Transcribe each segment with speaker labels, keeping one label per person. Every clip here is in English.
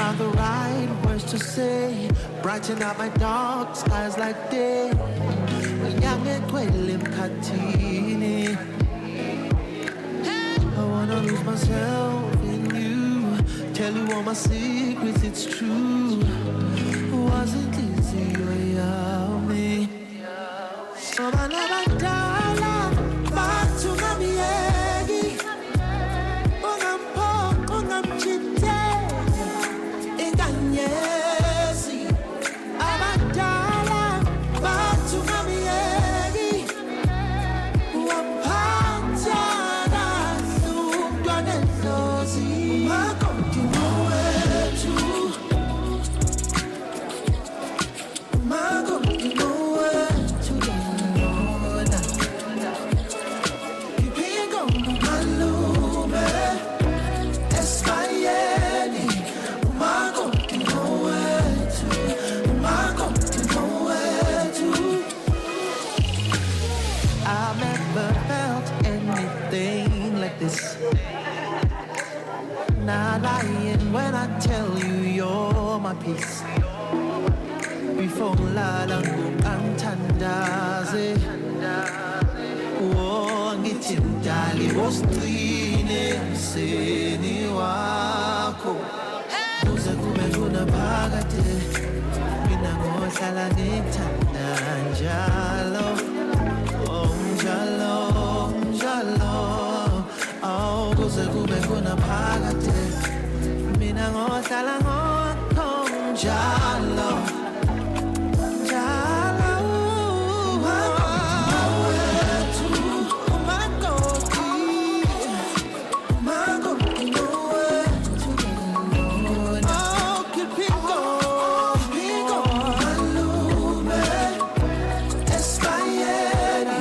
Speaker 1: Found the right words to say, brighten up my dark skies like day. I wanna lose myself in you, tell you all my secrets, it's true. Wasn't easy, you me. So I never die, back to my not lying when I tell you you're my peace. Before lalangu antandaze, oh ngitindali wosine seni wako. Uze kube kuna phakade, mina ngohlala ngithanda njalo, oh njalo, njalo. Oh, kuze kube khona phakade, mina ngohlala ngakho njalo, njalo. Mawethu, umakoti, umakoti mawethu. Oh, kipingo, kipingo, malume, Espayeni.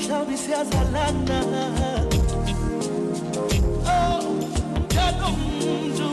Speaker 1: mhlawumbe siyazalana. Oh, ngithanda umuntu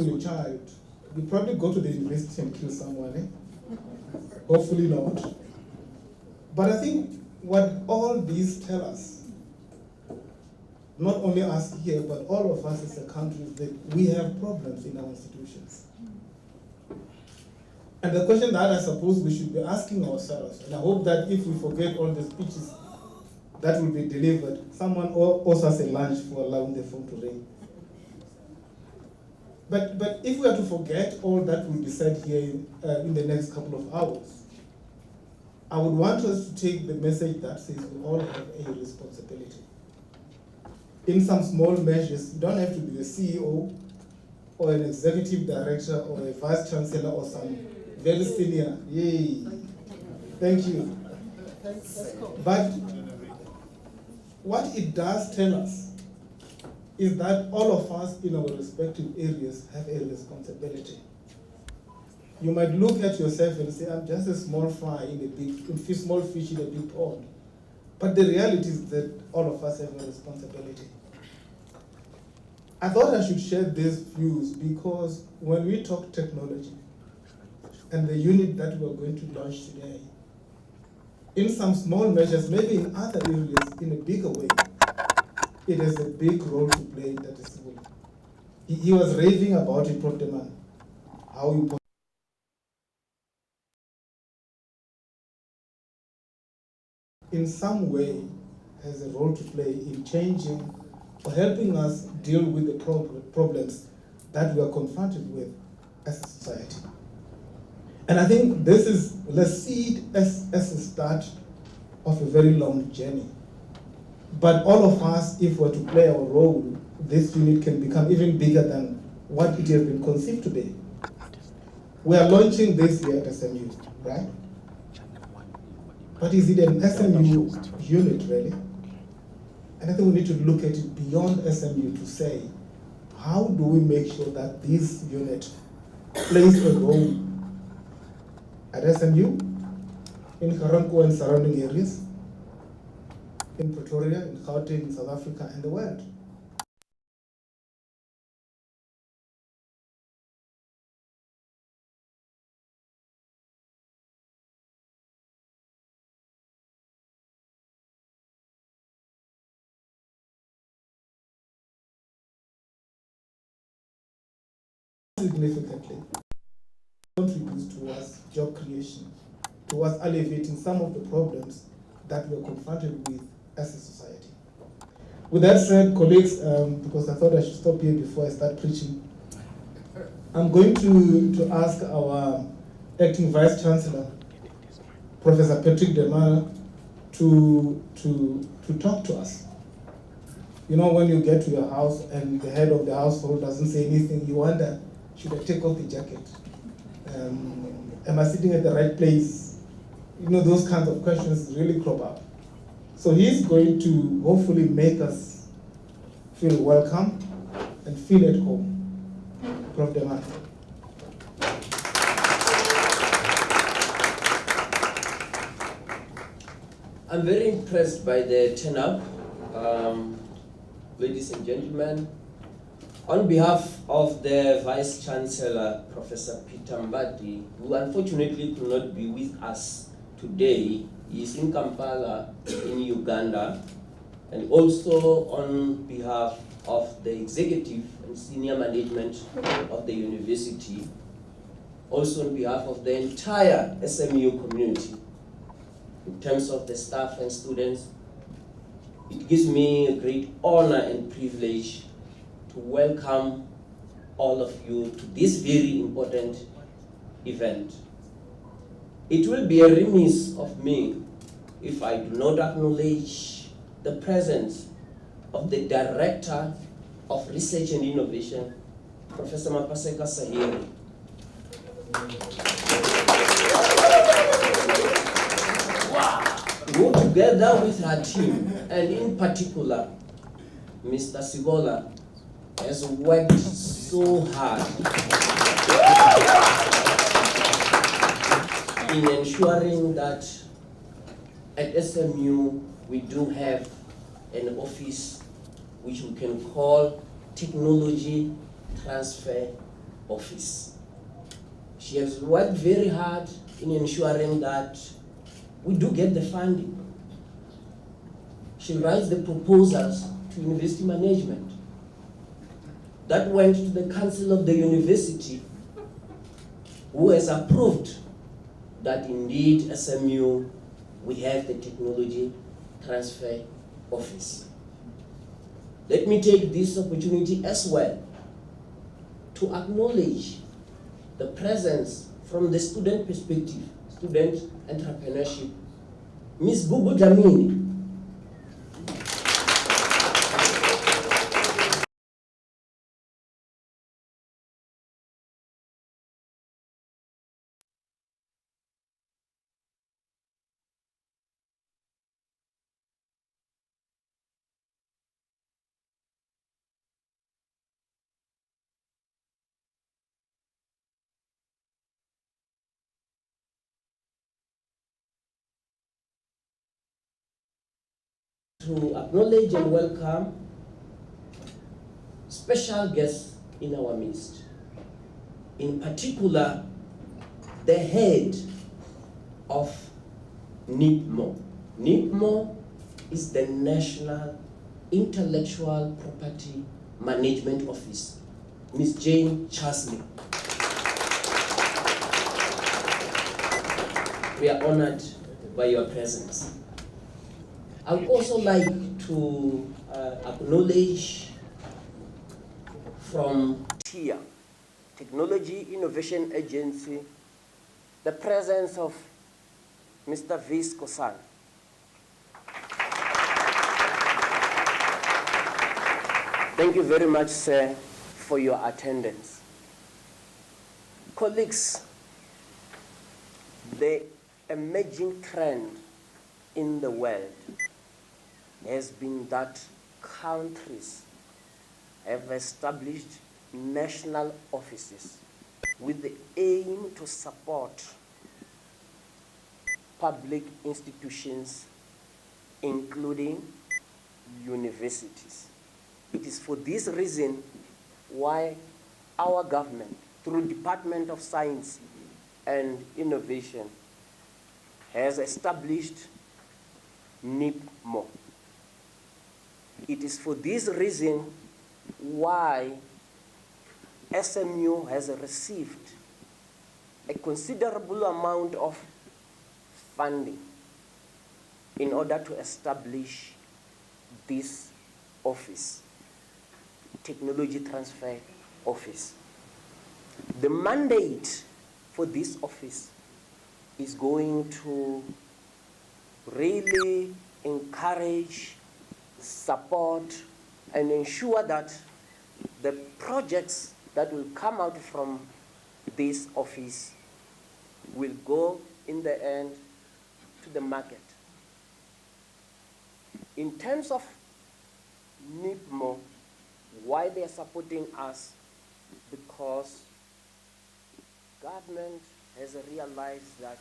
Speaker 2: Your child, you probably go to the university and kill someone, eh? Hopefully not. But I think what all these tell us, not only us here, but all of us as a country, is that we have problems in our institutions. And the question that I suppose we should be asking ourselves, and I hope that if we forget all the speeches that will be delivered, someone owes us a lunch for allowing the phone to ring. But if we are to forget all that will be said here in the next couple of hours, I would want us to take the message that says we all have a responsibility. In some small measures, you don't have to be a CEO or an executive director or a vice chancellor or some very senior. Yay! Thank you. But what it does tell us is that all of us in our respective areas have a responsibility. You might look at yourself and say, I'm just a small fry small fish in a big pond. But the reality is that all of us have a responsibility. I thought I should share these views because when we talk technology and the unit that we're going to launch today, in some small measures, maybe in other areas, in a bigger way, it has a big role to play in that school. He was raving about it, Proteman, how important in some way has a role to play in changing or helping us deal with the problems that we are confronted with as a society. And I think this is, let's see it as a start of a very long journey. But all of us, if we're to play our role, this unit can become even bigger than what it has been conceived today. We are launching this year at SMU, right? But is it an SMU unit, really? And I think we need to look at it beyond SMU to say, how do we make sure that this unit plays a role at SMU, in Karanko and surrounding areas, in Pretoria, in Gauteng, in South Africa, and the world? Significantly contributes towards job creation, towards alleviating some of the problems that we're confronted with as a society. With that said, colleagues, because I thought I should stop here before I start preaching, I'm going to ask our Acting Vice Chancellor, Professor Patrick Demara, to talk to us. You know, when you get to your house and the head of the household doesn't say anything, you wonder, should I take off the jacket? Am I sitting at the right place? You know, those kinds of questions really crop up. So he's going to hopefully make us feel welcome and feel at home. Prof. Demara.
Speaker 3: I'm very impressed by the turnout, ladies and gentlemen. On behalf of the Vice Chancellor, Professor Peter Mbadi, who unfortunately could not be with us today, he is in Kampala, in Uganda, and also on behalf of the executive and senior management of the university, also on behalf of the entire SMU community, in terms of the staff and students, it gives me a great honor and privilege to welcome all of you to this very important event. It will be a remiss of me if I do not acknowledge the presence of the Director of Research and Innovation, Professor Mapaseka Sahiri. Who together with her team, and in particular, Mr. Sibola, has worked so hard in ensuring that at SMU we do have an office which we can call Technology Transfer Office. She has worked very hard in ensuring that we do get the funding. She writes the proposals to university management. That went to the council of the university, who has approved that indeed SMU, we have the Technology Transfer Office. Let me take this opportunity as well to acknowledge the presence from the student perspective, student entrepreneurship, Ms. Gugu Dlamini. To acknowledge and welcome special guests in our midst. In particular, the head of NIPMO. NIPMO is the National Intellectual Property Management Office, Ms. Jane Chasley. We are honored by your presence. I would also like to acknowledge from TIA, Technology Innovation Agency, the presence of Mr. Vis Kosan. Thank you very much, sir, for your attendance. Colleagues, the emerging trend in the world has been that countries have established national offices with the aim to support public institutions, including universities. It is for this reason why our government, through Department of Science and Innovation, has established NIPMO. It is for this reason why SMU has received a considerable amount of funding in order to establish this office, Technology Transfer Office. The mandate for this office is going to really encourage, support, and ensure that the projects that will come out from this office will go in the end to the market. In terms of NIPMO, why they are supporting us? Because government has realized that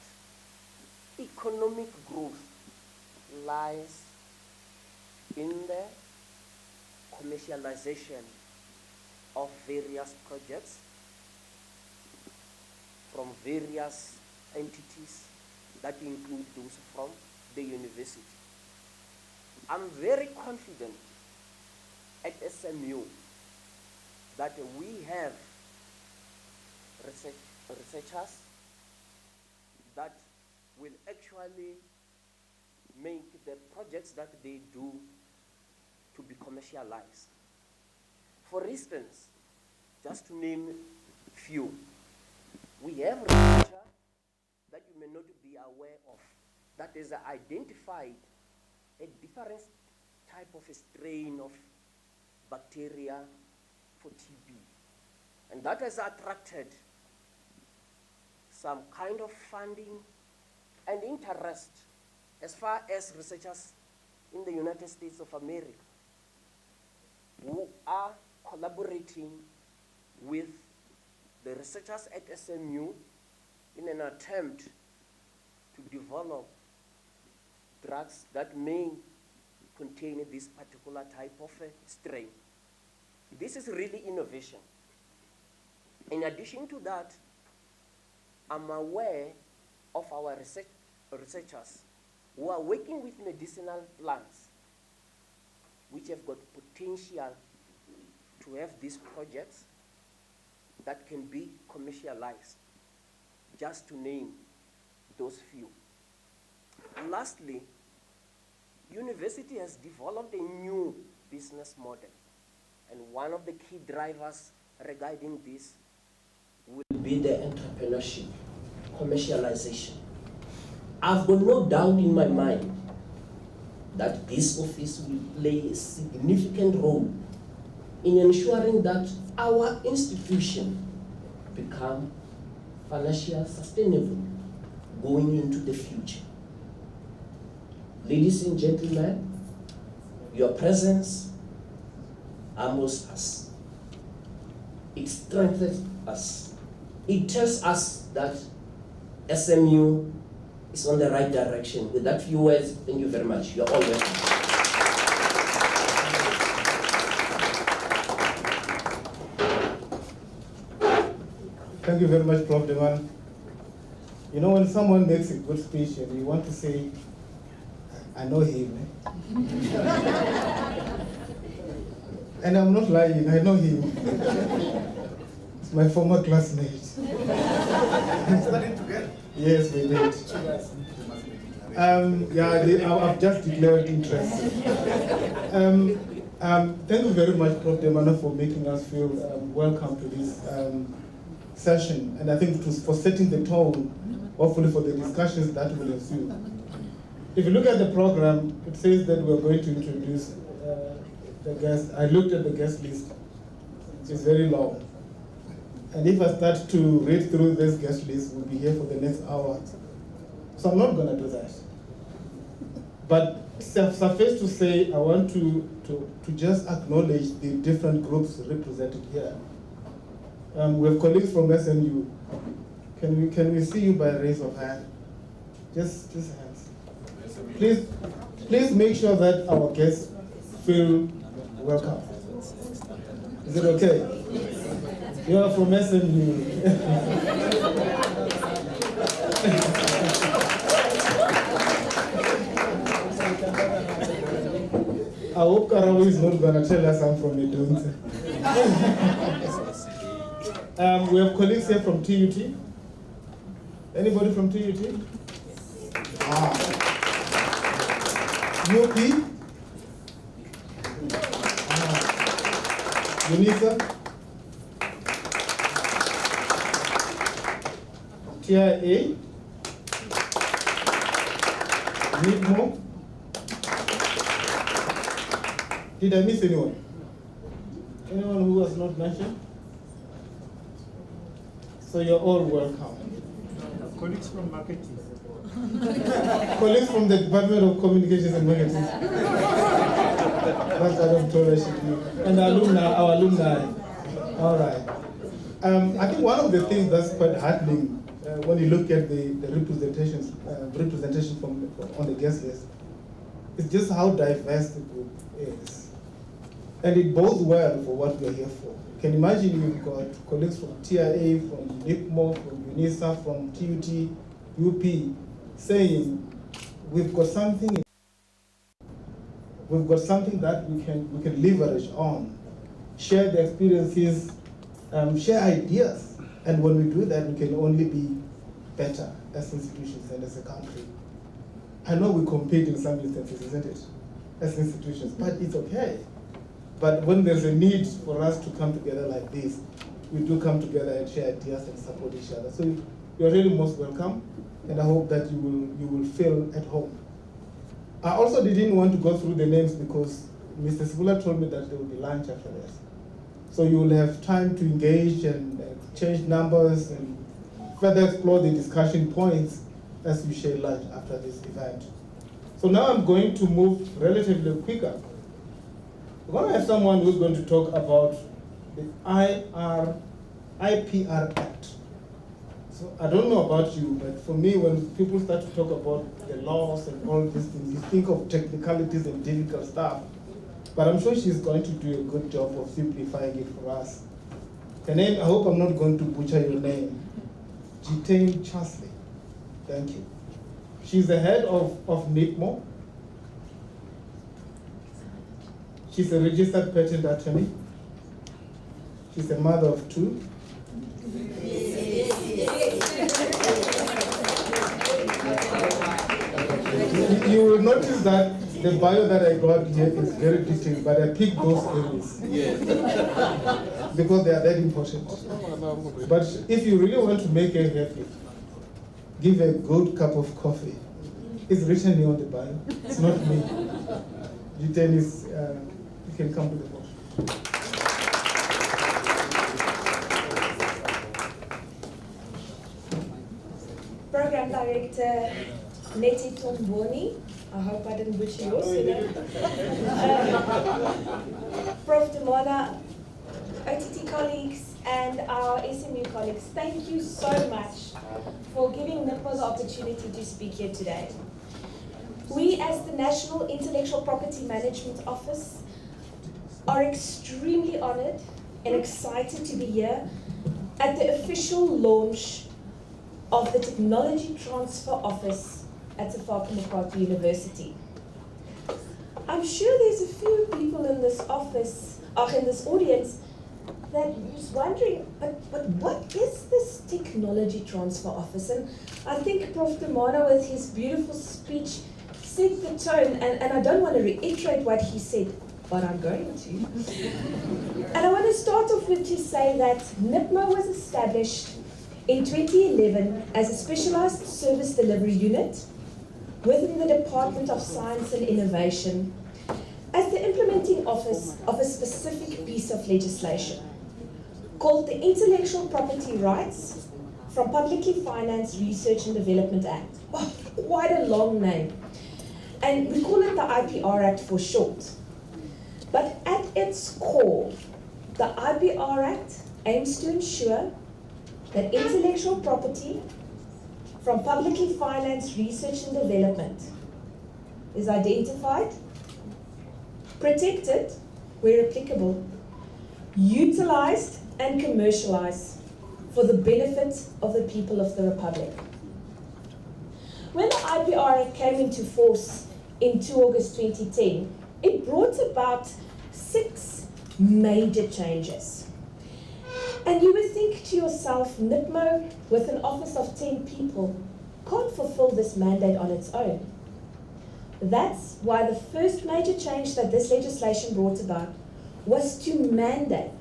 Speaker 3: economic growth lies in the commercialization of various projects from various entities that include those from the university. I'm very confident at SMU that we have researchers that will actually make the projects that they do to be commercialized. For instance, just to name few, we have researcher that you may not be aware of that is identified a different type of a strain of bacteria for TB. And that has attracted some kind of funding and interest as far as researchers in the United States of America who are collaborating with the researchers at SMU in an attempt to develop drugs that may contain this particular type of strain. This is really innovation. In addition to that, I'm aware of our researchers who are working with medicinal plants which have got potential to have these projects that can be commercialized, just to name those few. Lastly, university has developed a new business model, and one of the key drivers regarding this will be the entrepreneurship, commercialization. I've got no doubt in my mind that this office will play a significant role in ensuring that our institution become financially sustainable going into the future. Ladies and gentlemen, your presence humbles us. It strengthens us. It tells us that SMU is on the right direction. With that few words, thank you very much. You're all welcome.
Speaker 2: Thank you very much, Prof. Deman. You know, when someone makes a good speech and you want to say, I know him. And I'm not lying, I know him. It's my former classmate.
Speaker 4: Studied together?
Speaker 2: Yes, we did. I've just declared interest. Thank you very much, Prof. Demana, for making us feel welcome to this session. And I think it was for setting the tone, hopefully for the discussions that will ensue. If you look at the program, it says that we're going to introduce the guests. I looked at the guest list. It's very long. And if I start to read through this guest list, we'll be here for the next hour. So I'm not going to do that. But suffice to say, I want to just acknowledge the different groups represented here. We have colleagues from SMU. Can we see you by raise of hand? Just hands. Please make sure that our guests feel welcome. Is it okay? You are from SMU. I hope Karawi is not going to tell us I'm from Idunze. We have colleagues here from TUT. Anybody from TUT? UP? UNISA? TIA, NIPMO. Did I miss anyone? Anyone who was not mentioned? So you're all welcome.
Speaker 4: Colleagues from marketing.
Speaker 2: Colleagues from the Department of Communications and Marketing. That's what I'm told I should do. And alumni, our alumni. All right. I think one of the things that's quite heartening when you look at the representation from on the guest list is just how diverse the group is. And it bodes well for what we're here for. You can imagine you've got colleagues from TIA, from NIPMO, from UNISA, from TUT, UP, saying we've got something that we can leverage on, share the experiences, share ideas, and when we do that, we can only be better as institutions and as a country. I know we compete in some instances, isn't it, as institutions, but it's okay. But when there's a need for us to come together like this, we do come together and share ideas and support each other. So you're really most welcome, and I hope that you will feel at home. I also didn't want to go through the names because Mr. Sibula told me that there will be lunch after this. So you will have time to engage and exchange numbers and further explore the discussion points as we share lunch after this event. So now I'm going to move relatively quicker. We're going to have someone who's going to talk about the IPR Act. So I don't know about you, but for me, when people start to talk about the laws and all these things, you think of technicalities and difficult stuff. But I'm sure she's going to do a good job of simplifying it for us. Her name, I hope I'm not going to butcher your name, Jitane Chasley. Thank you. She's the head of NIPMO. She's a registered patent attorney. She's a mother of two. You will notice that the bio that I got here is very detailed, but I picked those areas. Yes. Because they are that important. But if you really want to make her happy, give a good cup of coffee. It's written here on the bio. It's not me. Jitane is, you can come to the board.
Speaker 5: Program Director Neti Tomboni. I hope I didn't butcher yours today. Prof. Demona, OTT colleagues, and our SMU colleagues, thank you so much for giving NIPMO the opportunity to speak here today. We, as the National Intellectual Property Management Office, are extremely honored and excited to be here at the official launch of the Technology Transfer Office at Sefako Makgatho University. I'm sure there's a few people in this office, or in this audience, that is wondering, but what is this Technology Transfer Office? And I think Prof. Demona, with his beautiful speech, set the tone, and I don't want to reiterate what he said, but I'm going to. And I want to start off with to say that NIPMO was established in 2011 as a specialized service delivery unit within the Department of Science and Innovation as the implementing office of a specific piece of legislation called the Intellectual Property Rights from Publicly Financed Research and Development Act. Oh, quite a long name. And we call it the IPR Act for short. But at its core, the IPR Act aims to ensure that intellectual property from publicly financed research and development is identified, protected where applicable, utilized and commercialized for the benefit of the people of the Republic. When the IPR Act came into force in 2 August 2010, it brought about 6 major changes. And you would think to yourself, NIPMO, with an office of 10 people, can't fulfill this mandate on its own. That's why the first major change that this legislation brought about was to mandate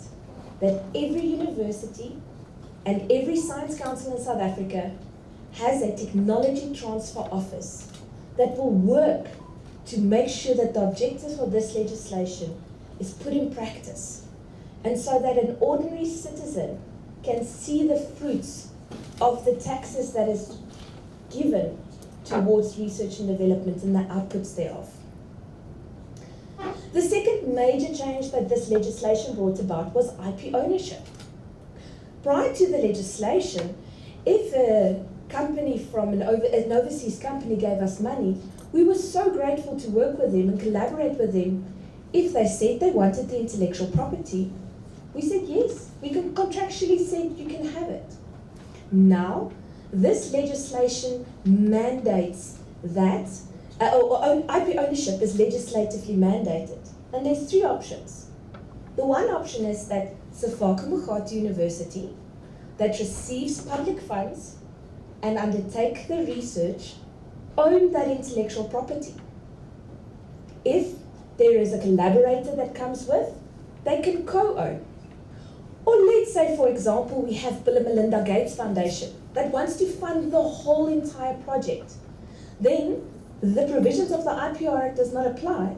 Speaker 5: that every university and every science council in South Africa has a technology transfer office that will work to make sure that the objectives of this legislation is put in practice, and so that an ordinary citizen can see the fruits of the taxes that is given towards research and development and the outputs thereof. The second major change that this legislation brought about was IP ownership. Prior to the legislation, if a company from an overseas company gave us money, we were so grateful to work with them and collaborate with them. If they said they wanted the intellectual property, we said yes, we contractually said you can have it. Now, this legislation mandates that IP ownership is legislatively mandated, and there's three options. The one option is that Sefako Makgatho University, that receives public funds and undertake the research, own that intellectual property. If there is a collaborator that comes with, they can co-own. Or let's say, for example, we have Bill and Melinda Gates Foundation that wants to fund the whole entire project. Then the provisions of the IPR Act does not apply,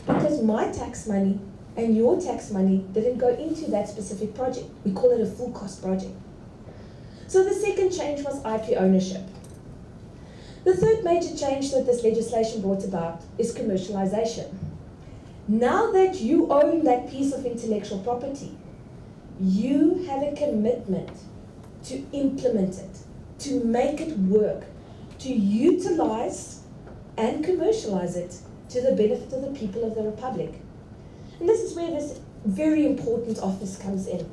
Speaker 5: because my tax money and your tax money didn't go into that specific project. We call it a full cost project. So the second change was IP ownership. The third major change that this legislation brought about is commercialization. Now that you own that piece of intellectual property, you have a commitment to implement it, to make it work, to utilize and commercialize it to the benefit of the people of the Republic. And this is where this very important office comes in.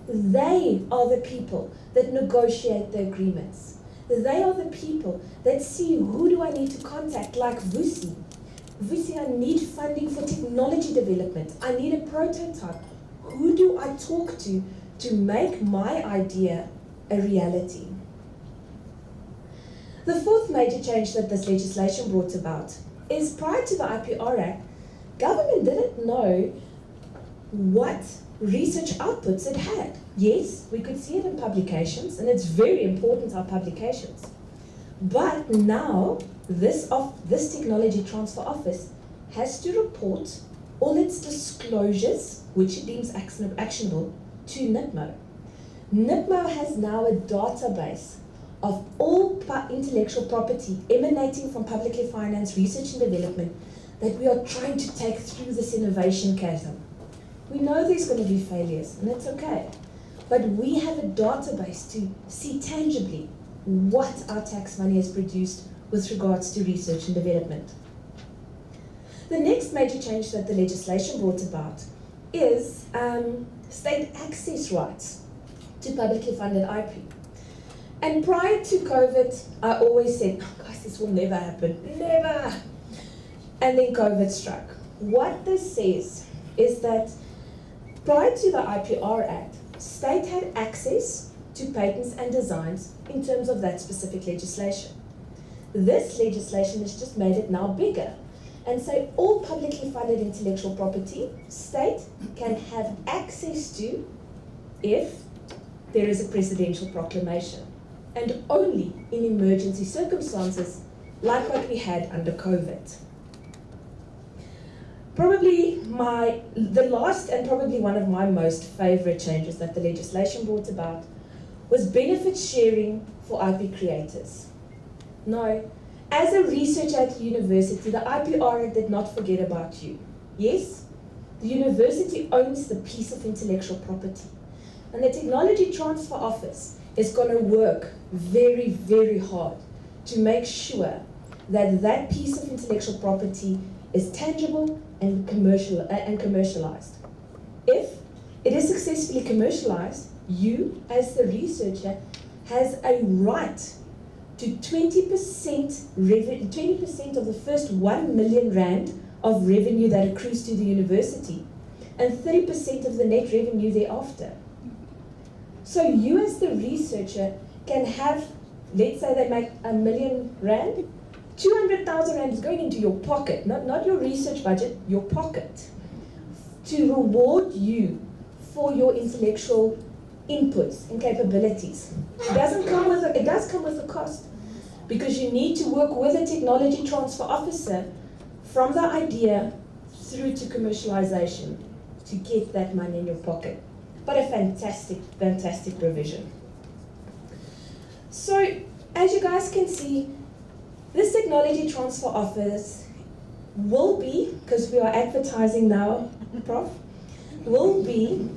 Speaker 5: They are the people that negotiate the agreements. They are the people that see, who do I need to contact, like Vusi. Vusi, I need funding for technology development. I need a prototype. Who do I talk to make my idea a reality? The fourth major change that this legislation brought about is, prior to the IPR Act, government didn't know what research outputs it had. Yes, we could see it in publications, and it's very important, our publications. But now, this Technology Transfer Office has to report all its disclosures, which it deems actionable, to NIPMO. NIPMO has now a database of all intellectual property emanating from publicly financed research and development that we are trying to take through this innovation chasm. We know there's going to be failures, and it's okay. But we have a database to see tangibly what our tax money has produced with regards to research and development. The next major change that the legislation brought about is state access rights to publicly funded IP. And prior to COVID, I always said, oh, guys, this will never happen, never. And then COVID struck. What this says is that prior to the IPR Act, state had access to patents and designs in terms of that specific legislation. This legislation has just made it now bigger and say all publicly funded intellectual property, state can have access to if there is a presidential proclamation, and only in emergency circumstances like what we had under COVID. Probably the last and probably one of my most favorite changes that the legislation brought about was benefit sharing for IP creators. No, as a researcher at the university, the IPR Act did not forget about you. Yes, the university owns the piece of intellectual property, and the Technology Transfer Office is going to work very, very hard to make sure that that piece of intellectual property is tangible and commercialized. If it is successfully commercialized, you, as the researcher, has a right to 20% of the first 1 million rand of revenue that accrues to the university, and 30% of the net revenue thereafter. So you, as the researcher, can have, let's say they make 1 million rand, 200,000 rand is going into your pocket, not your research budget, your pocket, to reward you for your intellectual inputs and capabilities. It does come with a cost, because you need to work with a technology transfer officer from the idea through to commercialization to get that money in your pocket. But a fantastic, fantastic provision. So, as you guys can see, this technology transfer office will be, because we are advertising now, Prof, will be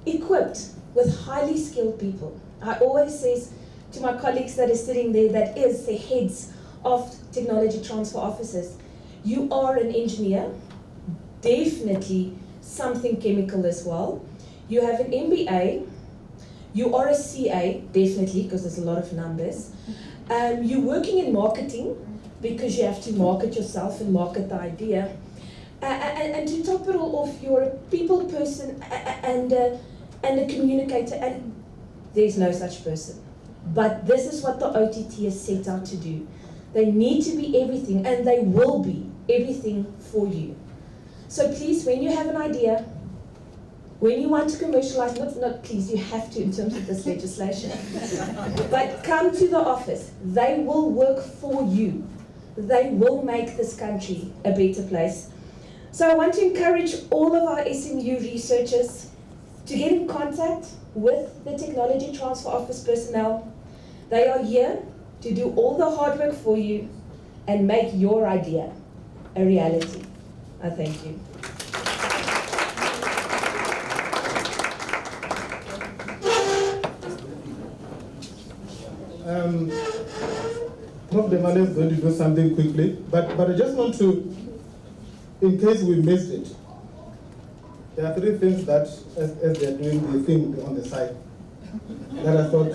Speaker 5: equipped with highly skilled people. I always say to my colleagues that are sitting there, that is the heads of technology transfer offices, you are an engineer, definitely something chemical as well. You have an MBA, you are a CA, definitely, because there's a lot of numbers. You're working in marketing, because you have to market yourself and market the idea. And to top it all off, you're a people person and a communicator, and there's no such person. But this is what the OTT is set out to do. They need to be everything, and they will be everything for you. So please, when you have an idea, when you want to commercialize, not please, you have to in terms of this legislation, but come to the office. They will work for you. They will make this country a better place. So I want to encourage all of our SMU researchers to get in contact with the Technology Transfer Office personnel. They are here to do all the hard work for you and make your idea a reality. I thank you.
Speaker 2: Prof. Demane is going to do something quickly, but I just want to, in case we missed it, there are three things that, as they're doing the thing on the side, that I thought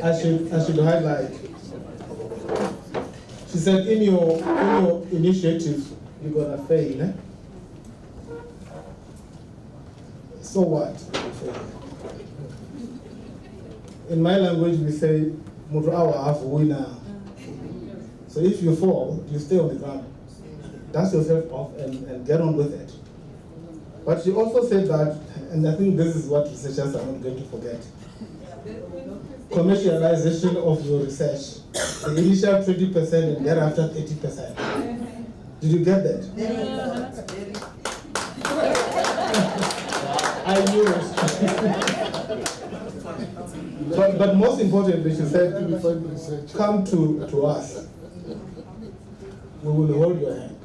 Speaker 2: I should highlight. She said, in your initiative, you're gonna fail. Eh? So what? In my language, we say, "Mutu awa half winner." So if you fall, you stay on the ground. Dust yourself off and get on with it. But she also said that, and I think this is what researchers are not going to forget, commercialization of your research. The initial 20% and thereafter 30%. Did you get that? Yeah. I knew it. but most importantly, she said, come to us. We will hold your hand.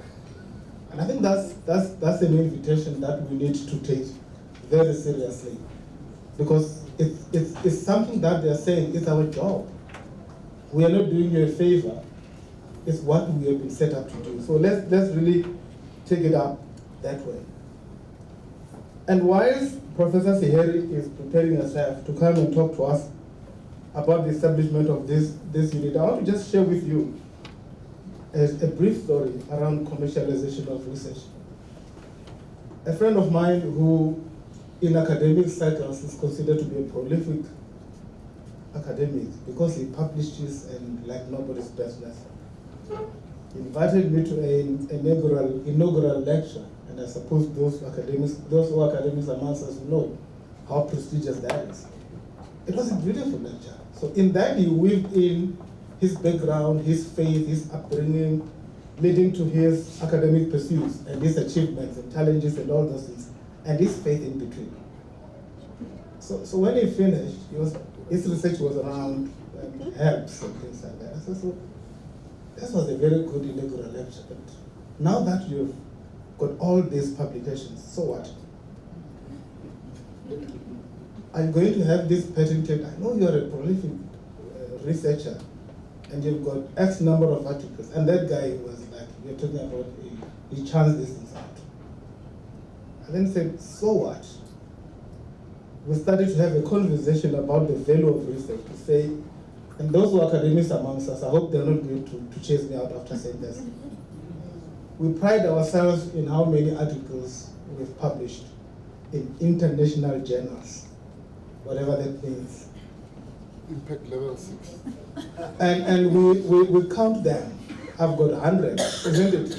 Speaker 2: And I think that's an invitation that we need to take very seriously, because it's something that they're saying is our job. We are not doing you a favor. It's what we have been set up to do. So let's really take it up that way. And whilst Professor Siheri is preparing herself to come and talk to us about the establishment of this unit, I want to just share with you a brief story around commercialization of research. A friend of mine who in academic circles is considered to be a prolific academic because he publishes and like nobody's business, he invited me to an inaugural lecture, and I suppose those who are academics amongst us know how prestigious that is. It was a beautiful lecture. So in that he weaved in his background, his faith, his upbringing, leading to his academic pursuits and his achievements and challenges and all those things, and his faith in between. So when he finished, his research was around herbs and things like that. So this was a very good inaugural lecture. But now that you've got all these publications, so what? Are you going to have this patented? I know you're a prolific researcher, and you've got X number of articles. And that guy was like, you're talking about, he churns these things out. And then said, so what? We started to have a conversation about the value of research, to say, and those who are academics amongst us, I hope they're not going to chase me out after saying this. We pride ourselves in how many articles we've published in international journals, whatever that means.
Speaker 6: Impact level 6.
Speaker 2: And we count them. I've got 100, isn't it?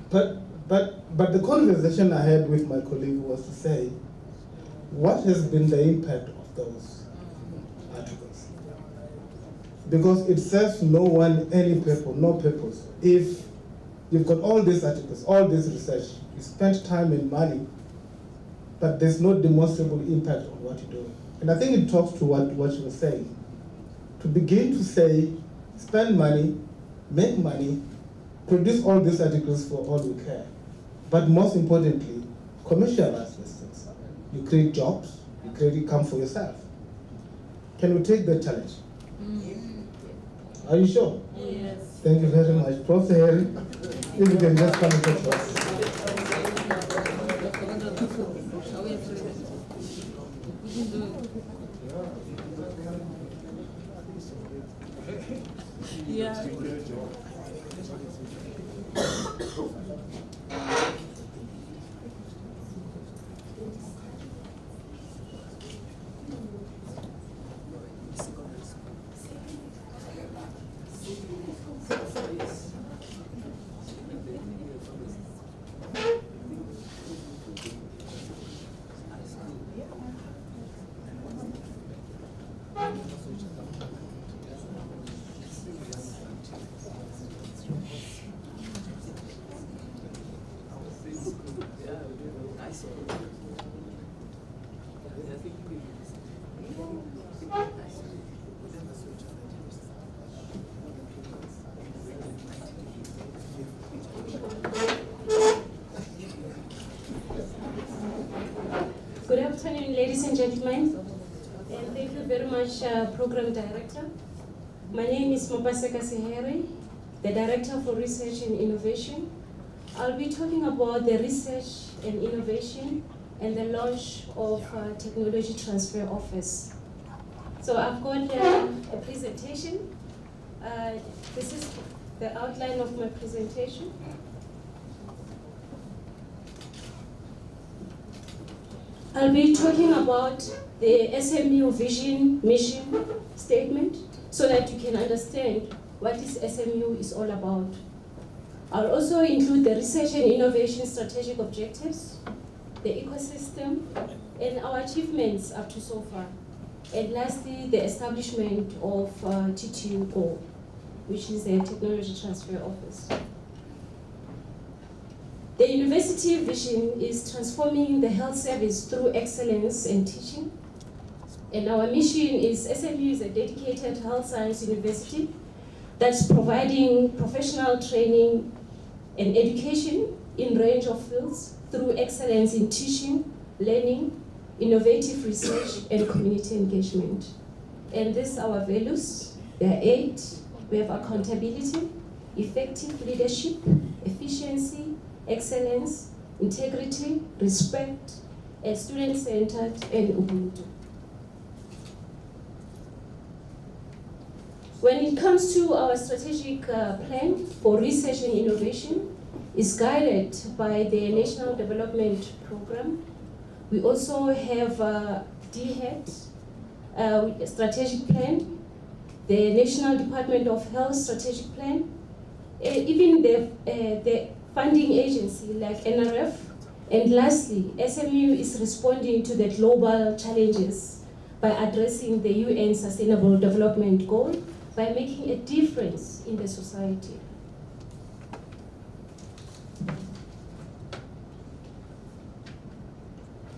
Speaker 2: But the conversation I had with my colleague was to say, what has been the impact of those articles? because it serves no one any purpose, no purpose. If you've got all these articles, all this research, you spent time and money, but there's no demonstrable impact on what you're doing. And I think it talks to what you were saying. To begin to say, spend money, make money, produce all these articles for all we care. But most importantly, commercialize these things. You create jobs, you create income for yourself. Can we take that challenge? Are you sure?
Speaker 7: Yes.
Speaker 2: Thank you very much. Prof. Harry, if you can just come and talk to us.
Speaker 7: Yeah.
Speaker 8: Good afternoon, ladies and gentlemen, and thank you very much, Program Director. My name is Makgatho, the Director for Research and Innovation. I'll be talking about the research and innovation and the launch of Technology Transfer Office. So I've got a presentation. This is the outline of my presentation. I'll be talking about the SMU vision, mission, statement, so that you can understand what this SMU is all about. I'll also include the research and innovation strategic objectives, the ecosystem, and our achievements up to so far. And lastly, the establishment of TTO, which is the Technology Transfer Office. The university vision is transforming the health service through excellence in teaching. And our mission is SMU is a dedicated health science university that's providing professional training and education in range of fields through excellence in teaching, learning, innovative research, and community engagement. And these are our values. There are 8. We have accountability, effective leadership, efficiency, excellence, integrity, respect, and student-centered, and Ubuntu. When it comes to our strategic plan for research and innovation, it's guided by the National Development Program. We also have DHET, strategic plan, the National Department of Health strategic plan, even the funding agency like NRF, and lastly, SMU is responding to the global challenges by addressing the UN Sustainable Development Goal by making a difference in the society.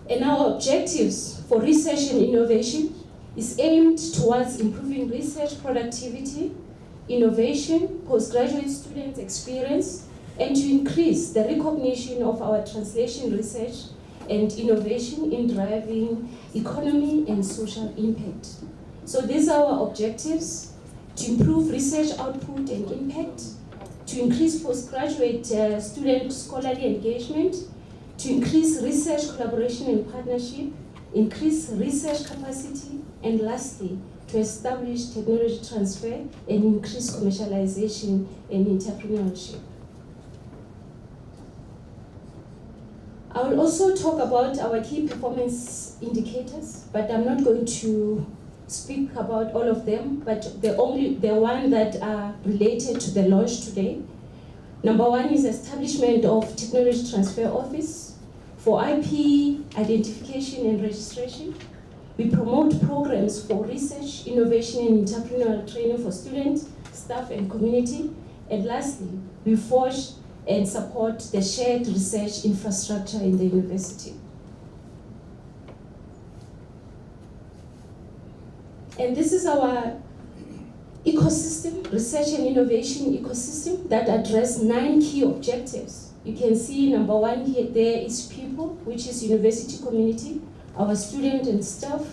Speaker 8: And our objectives for research and innovation is aimed towards improving research productivity, innovation, postgraduate student experience, and to increase the recognition of our translation research and innovation in driving economy and social impact. So these are our objectives: to improve research output and impact, to increase postgraduate student scholarly engagement, to increase research collaboration and partnership, increase research capacity, and lastly, to establish technology transfer and increase commercialization and entrepreneurship. I will also talk about our key performance indicators, but I'm not going to speak about all of them, but the one that are related to the launch today. Number 1 is establishment of Technology Transfer Office for IP identification and registration. We promote programs for research, innovation, and entrepreneurial training for students, staff, and community. And lastly, we forge and support the shared research infrastructure in the university. And this is our ecosystem, research and innovation ecosystem that address 9 key objectives. You can see number 1 here, there is people, which is university community, our student and staff.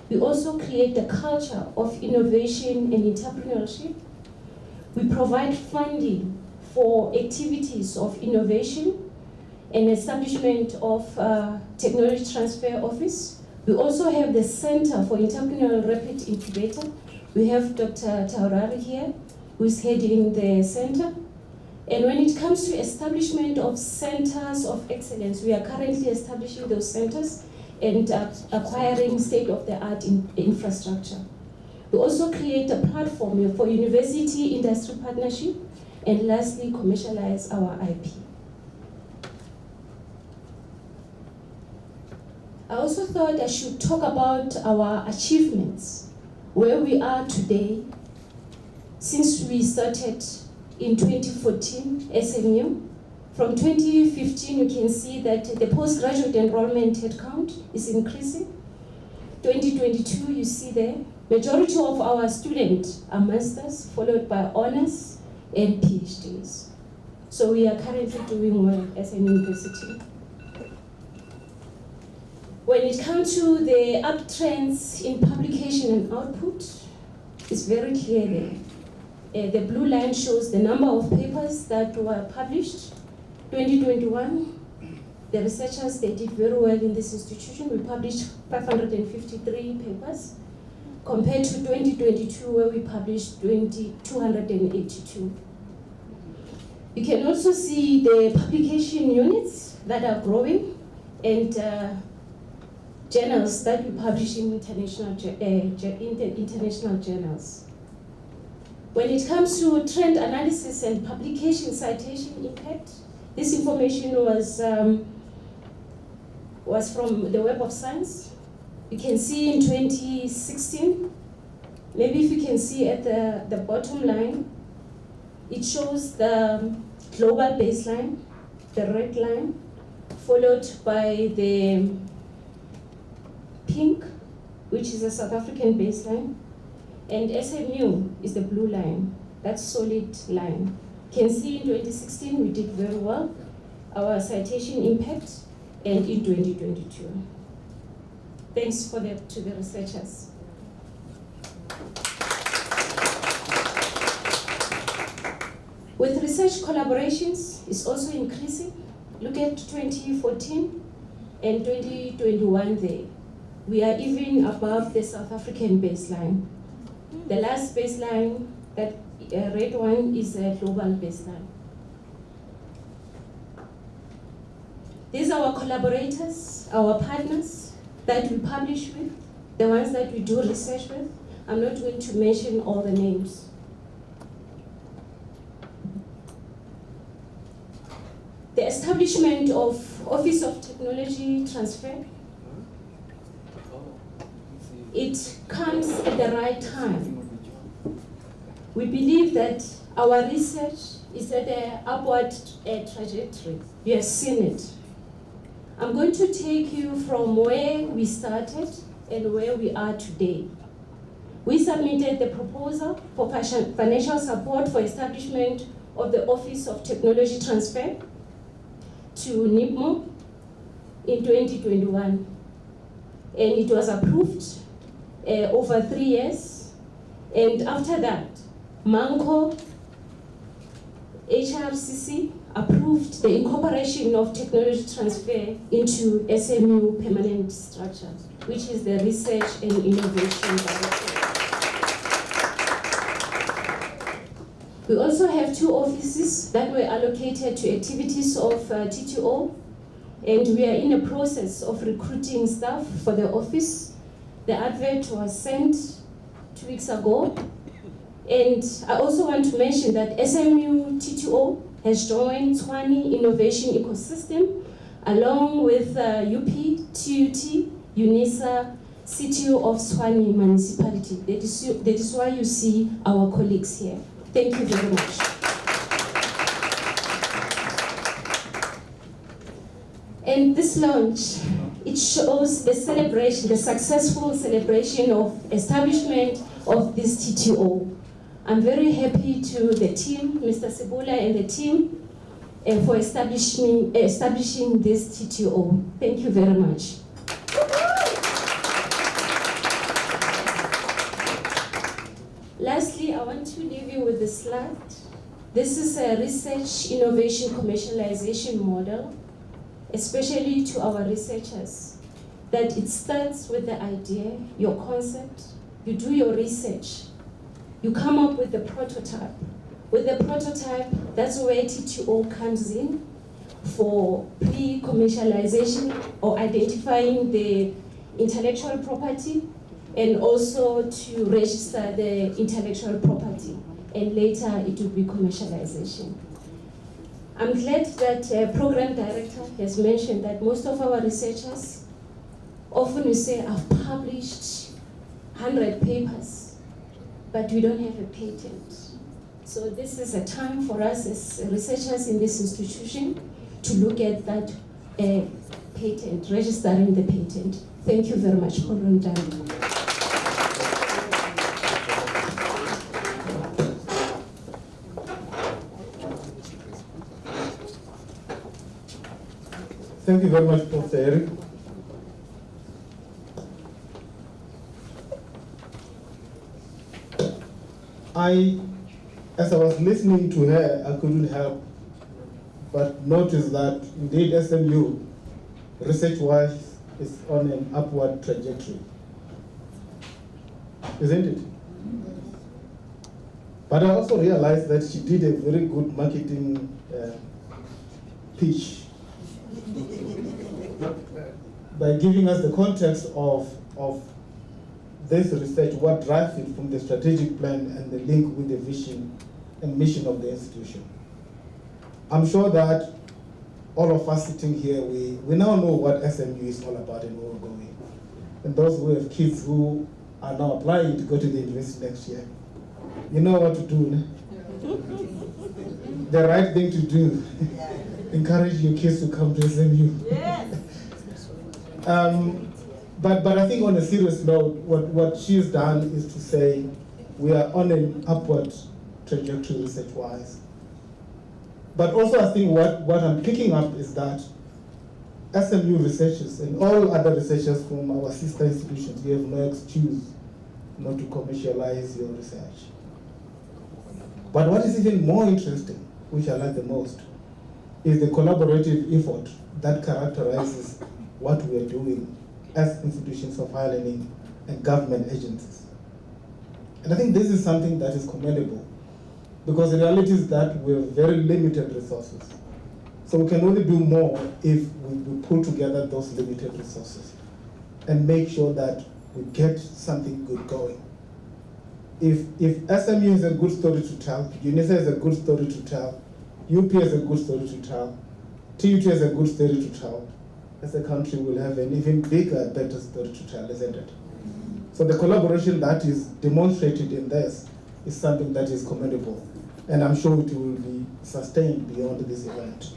Speaker 8: We also create the culture of innovation and entrepreneurship. We provide funding for activities of innovation and establishment of technology transfer office. We also have the Center for Entrepreneurial Rapid Incubator. We have Dr. Taurari here, who is heading the center. And when it comes to establishment of centers of excellence, we are currently establishing those centers and acquiring state-of-the-art infrastructure. We also create a platform for university industry partnership, and lastly, commercialize our IP. I also thought I should talk about our achievements, where we are today, since we started in 2014 SMU. From 2015, you can see that the postgraduate enrollment headcount is increasing. 2022, you see there, majority of our students are masters, followed by honors and PhDs. So we are currently doing well as an university. When it comes to the uptrends in publication and output, it's very clear there. The blue line shows the number of papers that were published. 2021, the researchers, they did very well in this institution. We published 553 papers, compared to 2022, where we published 282. You can also see the publication units that are growing, and journals that we publish in international journals. When it comes to trend analysis and publication citation impact, this information was from the Web of Science. You can see in 2016, maybe if you can see at the bottom line, it shows the global baseline, the red line, followed by the pink, which is a South African baseline, and SMU is the blue line, that's solid line. You can see in 2016 we did very well, our citation impact, and in 2022. Thanks to the researchers. With research collaborations, it's also increasing. Look at 2014 and 2021 there. We are even above the South African baseline. The last baseline, that red one, is a global baseline. These are our collaborators, our partners that we publish with, the ones that we do research with. I'm not going to mention all the names. The establishment of Office of Technology Transfer, it comes at the right time. We believe that our research is at an upward trajectory. You have seen it. I'm going to take you from where we started and where we are today. We submitted the proposal for financial support for establishment of the Office of Technology Transfer to NIPMO in 2021. And it was approved over 3 years. And after that, MANCO, HRCC approved the incorporation of technology transfer into SMU permanent structure, which is the Research and Innovation Directorate. We also have 2 offices that were allocated to activities of TTO, and we are in a process of recruiting staff for the office. The advert was sent 2 weeks ago. And I also want to mention that SMU TTO has joined Tshwane Innovation Ecosystem along with UP, TUT, UNISA, CTO of Tshwane Municipality. That is why you see our colleagues here. Thank you very much. And this launch, it shows the celebration, the successful celebration of establishment of this TTO. I'm very happy to the team, Mr. Sibula and the team, for establishing this TTO. Thank you very much. Lastly, I want to leave you with this slide. This is a research innovation commercialization model, especially to our researchers, that it starts with the idea, your concept, you do your research, you come up with the prototype. With the prototype, that's where TTO comes in for pre-commercialization or identifying the intellectual property, and also to register the intellectual property, and later it will be commercialization. I'm glad that program director has mentioned that most of our researchers often we say I've published 100 papers, but we don't have a patent. So this is a time for us as researchers in this institution to look at that patent, registering the patent. Thank you very much, program director.
Speaker 2: Thank you very much, Professor Eric. As I was listening to her, I couldn't help but notice that indeed SMU, research-wise, is on an upward trajectory. Isn't it? But I also realized that she did a very good marketing pitch by giving us the context of this research, what drives it from the strategic plan and the link with the vision and mission of the institution. I'm sure that all of us sitting here, we now know what SMU is all about and where we're going. And those who have kids who are now applying to go to the university next year, you know what to do. No? The right thing to do. Encourage your kids to come to SMU. Yes. But I think on a serious note, what she's done is to say we are on an upward trajectory research-wise. But also I think what I'm picking up is that SMU researchers and all other researchers from our sister institutions, we have no excuse not to commercialize your research. But what is even more interesting, which I like the most, is the collaborative effort that characterizes what we are doing as institutions of higher learning and government agencies. And I think this is something that is commendable, because the reality is that we have very limited resources. So we can only do more if we pull together those limited resources and make sure that we get something good going. If SMU has a good story to tell, UNISA has a good story to tell, UP has a good story to tell, TUT has a good story to tell, as a country will have an even bigger, better story to tell, isn't it? So the collaboration that is demonstrated in this is something that is commendable, and I'm sure it will be sustained beyond this event.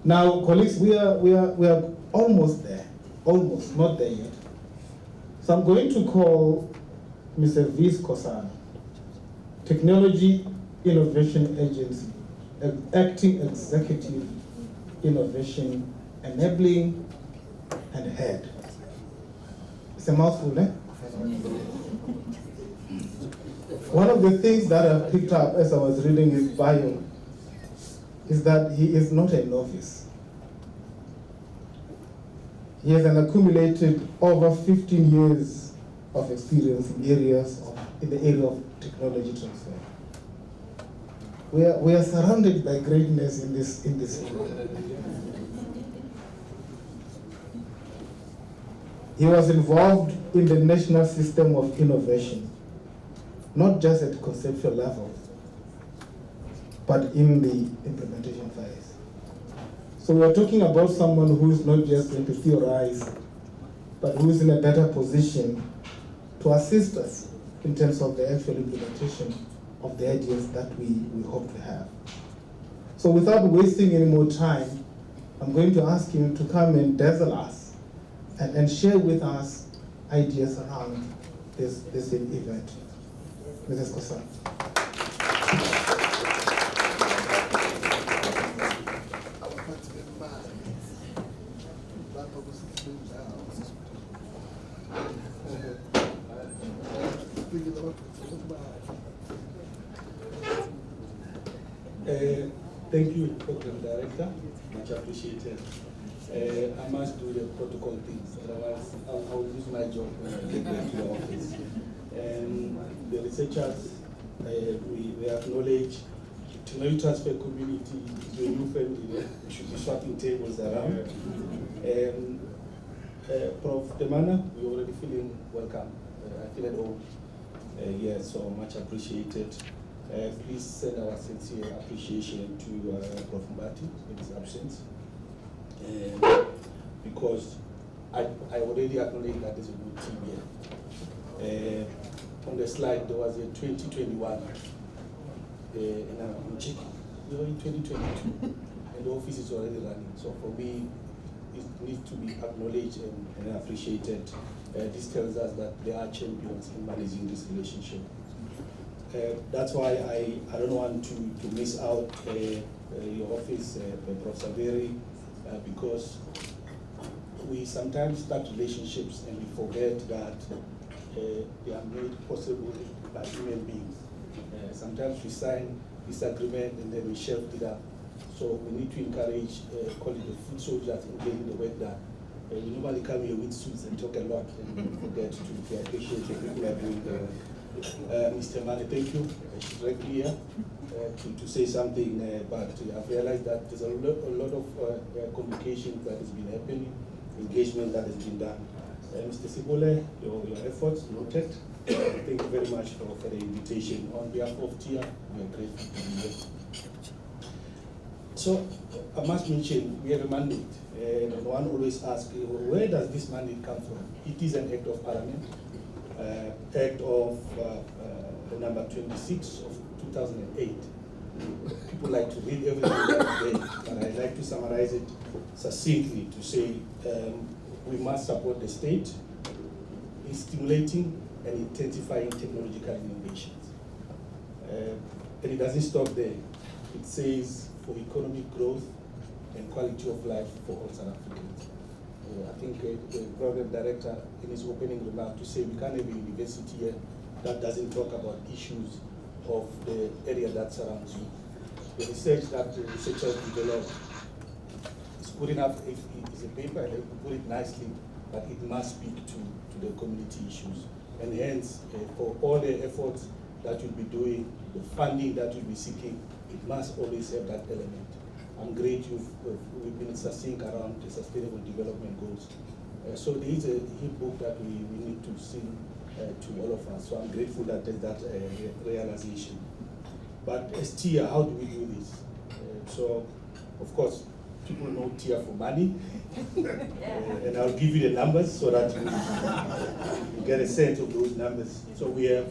Speaker 2: Now, colleagues, we are almost there, almost, not there yet. So I'm going to call Mr. Vis Kosana, Technology Innovation Agency, Acting Executive Innovation Enabling and Head. It's a mouthful, eh? One of the things that I picked up as I was reading his bio is that he is not a novice. He has an accumulated over 15 years of experience in the area of technology transfer. We are surrounded by greatness in this field. He was involved in the national system of innovation, not just at conceptual level, but in the implementation phase. So we're talking about someone who is not just going to theorize, but who is in a better position to assist us in terms of the actual implementation of the ideas that we hope to have. So without wasting any more time, I'm going to ask him to come and dazzle us and share with us ideas around this event. Mrs. Kosa.
Speaker 7: Thank you, Program Director. Much appreciated. I must do the protocol things, otherwise I'll lose my job when I get back to the office. The researchers, we acknowledge the technology transfer community is your new friend. We should be swapping tables around. Prof. Demana, we're already feeling welcome. I feel at home. Yes, so much appreciated. Please send our sincere appreciation to Prof. Mbati in his absence. Because I already acknowledge that there's a good team here. On the slide, there was a 2021, and I'm checking, we are in 2022, and the office is already running. So for me, it needs to be acknowledged and appreciated. This tells us that there are champions in managing this relationship. That's why I don't want to miss out your office, Professor Berry, because we sometimes start relationships and we forget that they are made possible by human beings. Sometimes we sign this agreement and then we shelf it up. So we need to encourage, call it the food soldiers in getting the work done. We normally come here with suits and talk a lot and we forget to appreciate the people are doing Mr. Mane, thank you. She's directly here to say something, but I've realized that there's a lot of communication that has been happening, engagement that has been done. Mr. Sibole, your efforts noted. Thank you very much for the invitation. On behalf of TIA, we are grateful to be here. So, I must mention, we have a mandate, and one always asks, where does this mandate come from? It is an act of parliament. Act of number 26 of 2008. People like to read everything today, but I'd like to summarize it succinctly to say we must support the state in stimulating and intensifying technological innovations. And it doesn't stop there. It says for economic growth and quality of life for all South Africans. I think the program director in his opening remark to say we can't have a university here that doesn't talk about issues of the area that surrounds you. The research that the researchers develop is good enough if it is a paper, and they put it nicely, but it must speak to the community issues. And hence, for all the efforts that you'll be doing, the funding that you'll be seeking, it must always have that element. I'm great we've been succinct around the sustainable development goals. So there is a hip book that we need to sing to all of us. So I'm grateful that there's that realization. But as TIA, how do we do this? So, of course, people know TIA for money. And I'll give you the numbers so that you get a sense of those numbers. So we have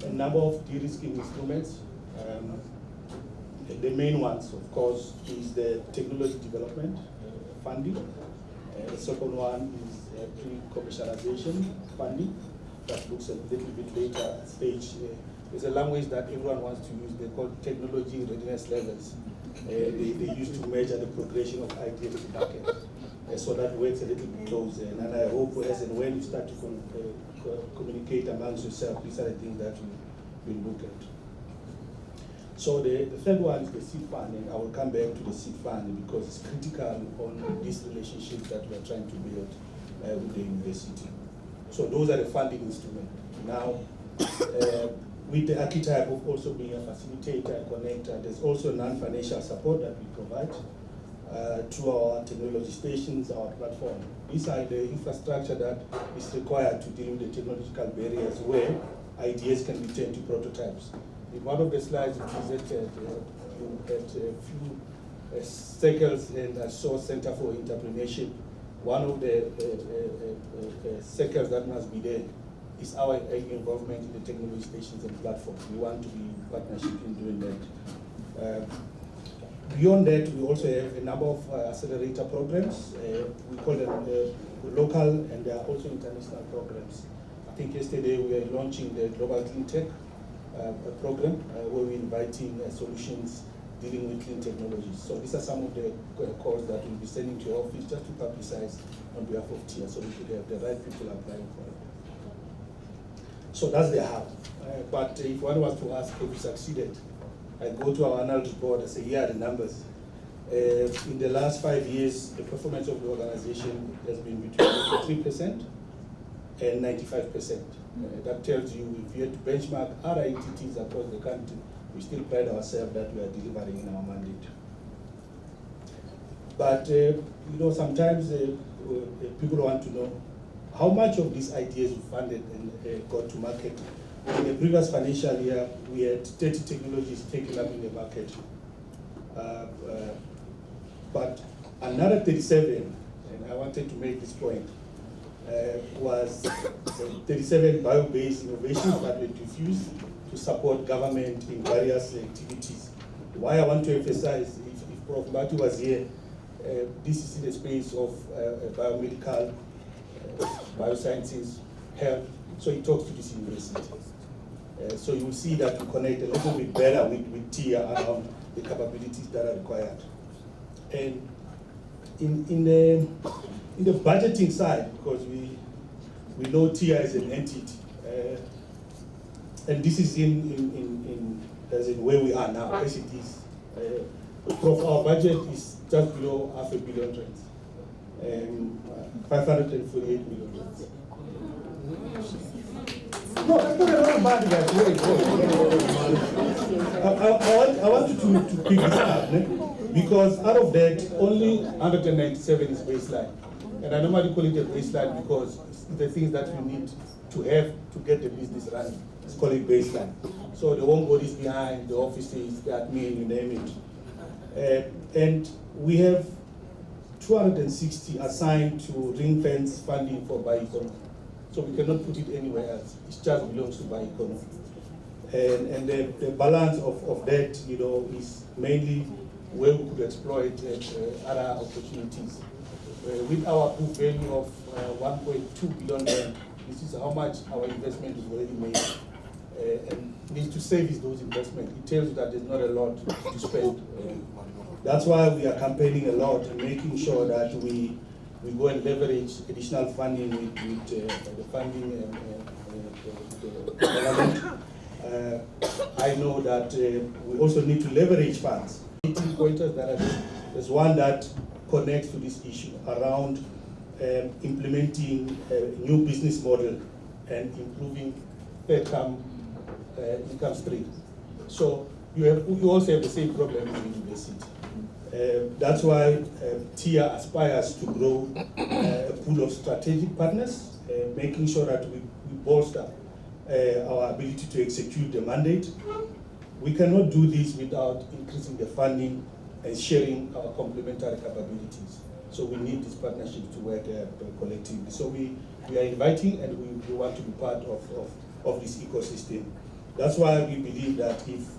Speaker 7: a number of de-risking instruments. The main ones, of course, is the technology development funding. The second one is pre-commercialization funding that looks a little bit later stage. There's a language that everyone wants to use. They call technology readiness levels. They used to measure the progression of ideas to market. So that works a little bit closer. And I hope as and when you start to communicate amongst yourself, these are the things that you will look at. So the third one is the seed funding. I will come back to the seed funding because it's critical on this relationship that we are trying to build with the university. So those are the funding instruments. Now, with the archetype of also being a facilitator and connector, there's also non-financial support that we provide through our technology stations, our platform. These are the infrastructure that is required to deal with the technological barriers where ideas can be turned to prototypes. In one of the slides, you presented at a few circles, and I saw Center for Entrepreneurship one of the sectors that must be there is our involvement in the technology stations and platforms. We want to be in partnership in doing that. Beyond that, we also have a number of accelerator programs. We call them local, and there are also international programs. I think yesterday we were launching the Global Clean Tech program, where we're inviting solutions dealing with clean technologies. So these are some of the calls that we'll be sending to your office just to publicize on behalf of TIA, so we could have the right people applying for it. So that's the how. But if one was to ask if we succeeded, I go to our annual report and say, here are the numbers. In the last 5 years, the performance of the organization has been between 3% and 95%. That tells you if you had to benchmark other entities across the country, we still pride ourselves that we are delivering in our mandate. But sometimes people want to know how much of these ideas we funded and got to market. In the previous financial year, we had 30 technologies taken up in the market. But another 37, and I wanted to make this point, was 37 bio-based innovations that were diffused to support government in various activities. Why I want to emphasize, if Prof. Mbati was here, this is in the space of biomedical, biosciences, health, so he talks to this university. So you will see that we connect a little bit better with TIA around the capabilities that are required. And in the budgeting side, because we know TIA is an entity, and this is as in where we are now, as it is. Our budget is just below $500 million, 548 million. No, that's not a lot of money, guys. I want you to pick this up, because out of that, only 197 is baseline. And I normally call it a baseline because it's the things that you need to have to get the business running. It's called it baseline. So the one bodies behind, the offices, the admin, you name it. And we have 260 assigned to ring-fence funding for bioeconomy. So we cannot put it anywhere else. It just belongs to bioeconomy. And the balance of that, is mainly where we could exploit other opportunities. With our book value of 1.2 billion, this is how much our investment is already made. And needs to service those investments. It tells you that there's not a lot to spend. That's why we are campaigning a lot and making sure that we go and leverage additional funding with the funding the government. I know that we also need to leverage funds. 18 pointers that are there. There's one that connects to this issue around implementing a new business model and improving income stream. So you also have the same problem in the university. That's why TIA aspires to grow a pool of strategic partners, making sure that we bolster our ability to execute the mandate. We cannot do this without increasing the funding and sharing our complementary capabilities. So we need this partnership to work collectively. So we are inviting and we want to be part of this ecosystem. That's why we believe that if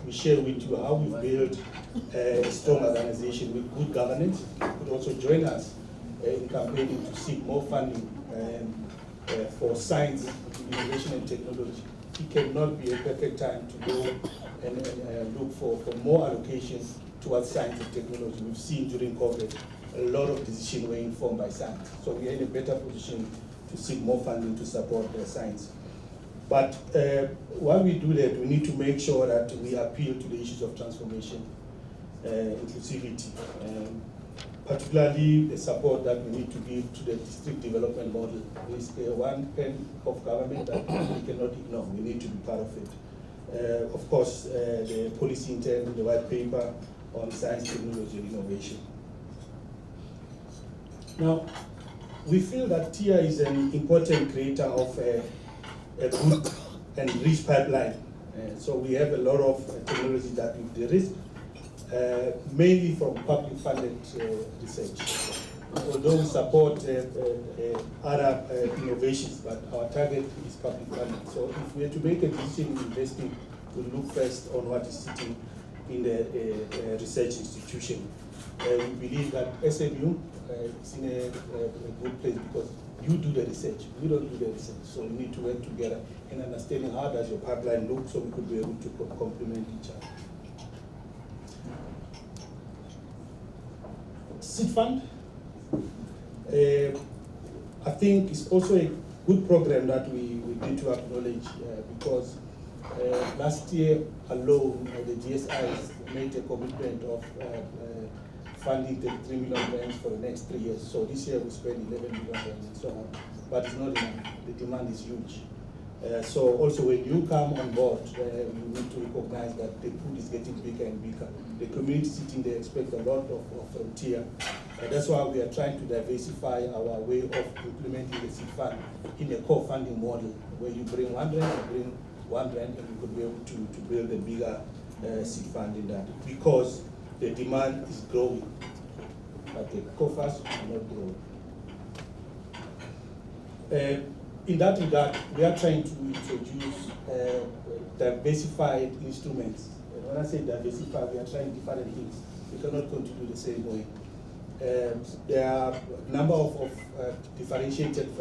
Speaker 7: we share with you how we've built a strong organization with good governance, you could also join us in campaigning to seek more funding for science, innovation and technology. It cannot be a perfect time to go and look for more allocations towards science and technology. We've seen during COVID, a lot of decisions were informed by science. So we are in a better position to seek more funding to support science. But while we do that, we need to make sure that we appeal to the issues of transformation, inclusivity, particularly the support that we need to give to the district development model. It's one pen of government that we cannot ignore. We need to be part of it. Of course, the policy intent, the white paper on science, technology, and innovation. Now, we feel that TIA is an important creator of a good and rich pipeline. So we have a lot of technology that we've de-risked, mainly from public funded research. although we support other innovations, but our target is public funding. So if we are to make a decision in investing, we look first on what is sitting in the research institution. We believe that SMU is in a good place because you do the research, we don't do the research. So we need to work together in understanding how does your pipeline look so we could be able to complement each other. Seed fund, I think it's also a good program that we need to acknowledge because last year alone, the GSIs made a commitment of funding 33 million rands for the next 3 years. So this year we spent 11 million rands and so on, but it's not enough. The demand is huge. So also when you come on board, you need to recognize that the pool is getting bigger and bigger. The community sitting there expect a lot of frontier. That's why we are trying to diversify our way of implementing the seed fund in a co-funding model, where you bring 1 rand, you bring 1 rand, and you could be able to build a bigger seed fund in that, because the demand is growing, but the coffers are not growing. In that regard, we are trying to introduce diversified instruments. And when I say diversify, we are trying different things. We cannot continue the same way. There are a number of differentiated